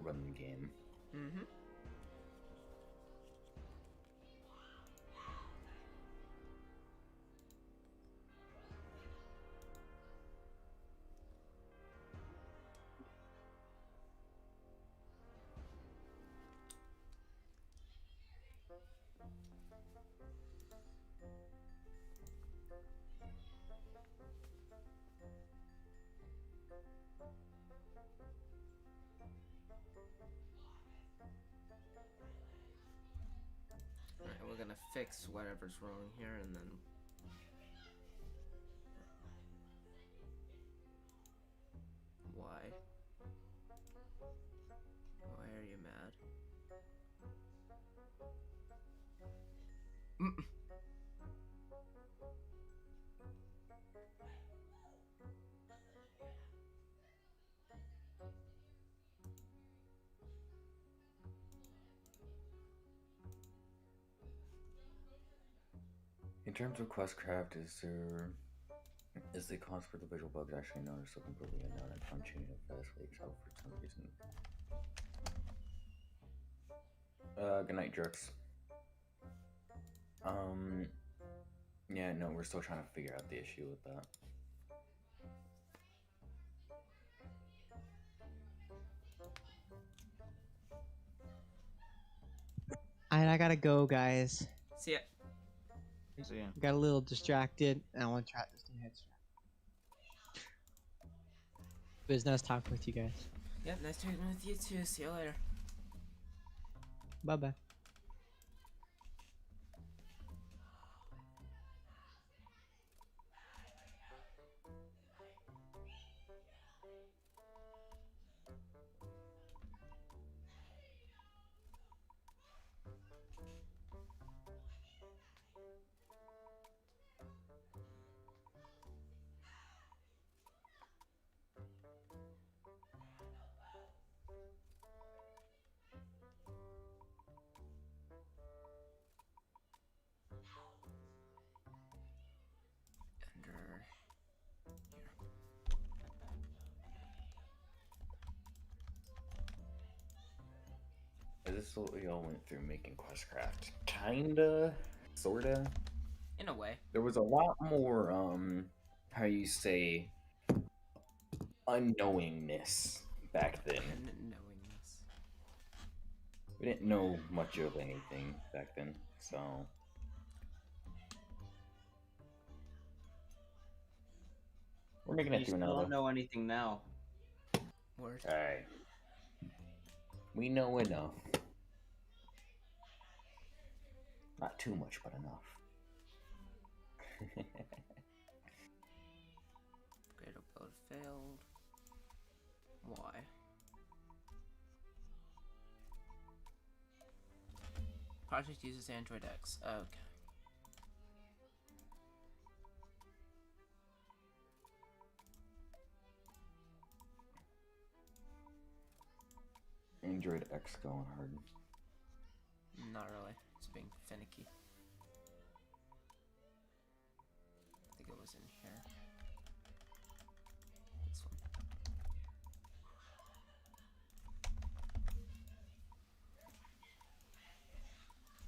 run the game. Mm-hmm. Alright, we're gonna fix whatever's wrong here, and then... Why? Why are you mad? In terms of QuestCraft, is the cause for the visual bugs actually known or so completely unknown and functioning at fast rates out for some reason? Good night, jerks. Yeah, no, we're still trying to figure out the issue with that. Alright, I gotta go, guys. See ya. So yeah. Got a little distracted, and I want to try this new headset. But it's nice talking with you guys. Yep, nice talking with you too. See you later. Bye bye. Under Is this what we all went through making QuestCraft? Kinda, sorta. in a way. There was a lot more, how you say, unknowingness back then. Knowingness. We didn't know much of anything back then, so... We're making You it through still now, don't though. know anything now. Word. Alright. We know enough. Not too much, but enough. Great upload failed. Why? Project uses Android X. Okay. Android X going hard. Not really. It's being finicky. I think it was in here. This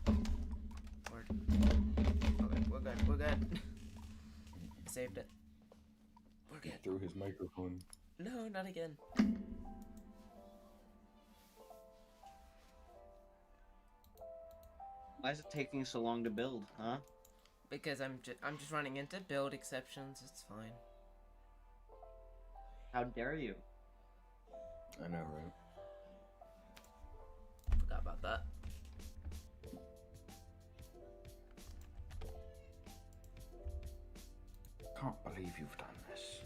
one. Word. Okay, we're good. We're good. I saved it. We're good. Through his microphone. No, not again. Why is it taking so long to build, huh? because I'm just running into build exceptions. It's fine. How dare you? I know, right? Forgot about that. Can't believe you've done this.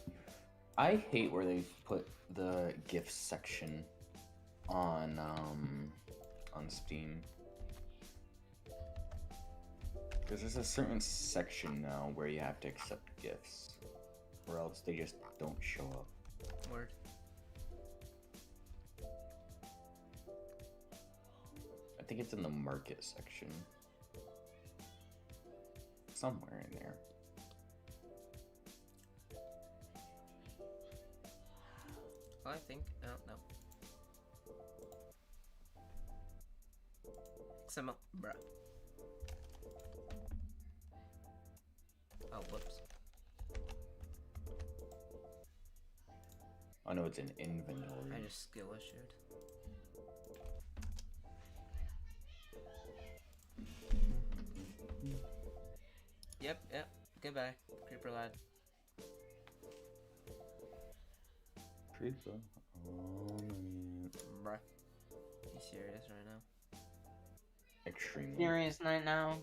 I hate where they've put the gifts section on Steam. Because there's a certain section now where you have to accept gifts, or else they just don't show up. Word. I think it's in the market section. Somewhere in there. I think. Oh no. Some. Bruh. Oh, whoops. I know it's in inventory. I just skill issued. Yep. Goodbye, creeper lad. Creeper. Oh, man. Bruh. You serious right now? Extremely. Serious night now.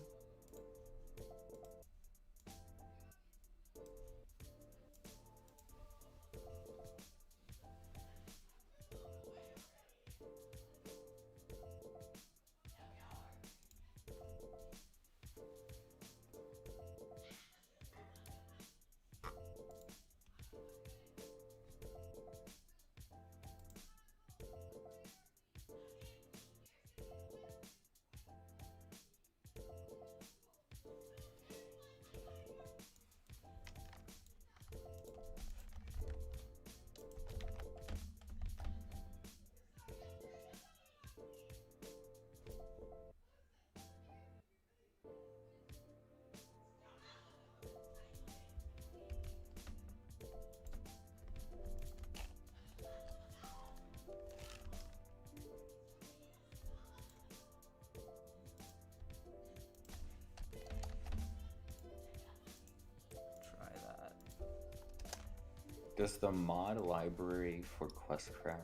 Try that. Does the mod library for QuestCraft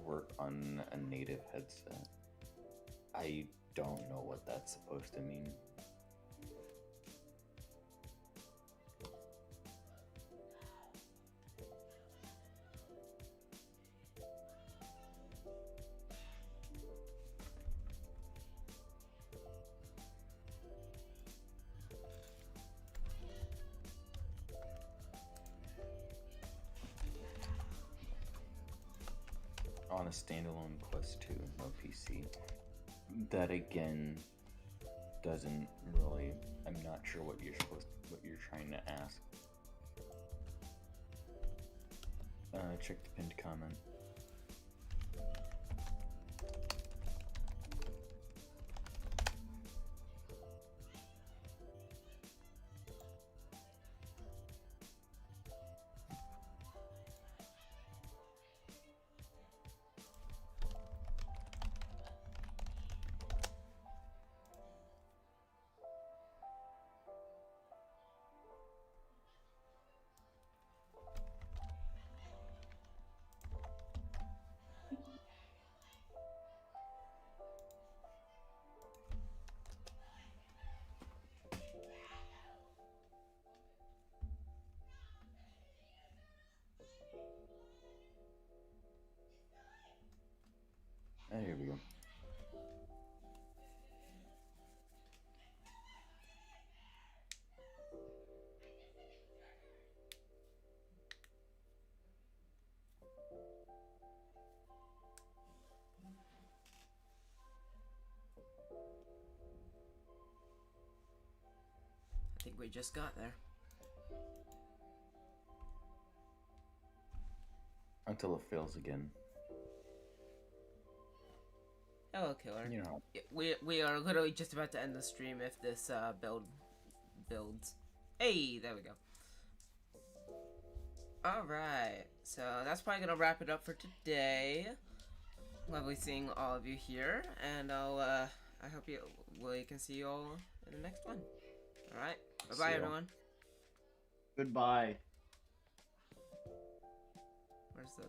work on a native headset? I don't know what that's supposed to mean. On a standalone Quest 2, no PC. That again doesn't really. I'm not sure what you're trying to ask. Check the pinned comment. There we go. I think we just got there. Until it fails again. Hello, killer. You know. We are literally just about to end the stream if this builds. Hey, there we go. Alright, so that's probably gonna wrap it up for today. Lovely seeing all of you here, and I hope we can see you all in the next one. All right. Bye See bye, ya. everyone. Goodbye. Where's the?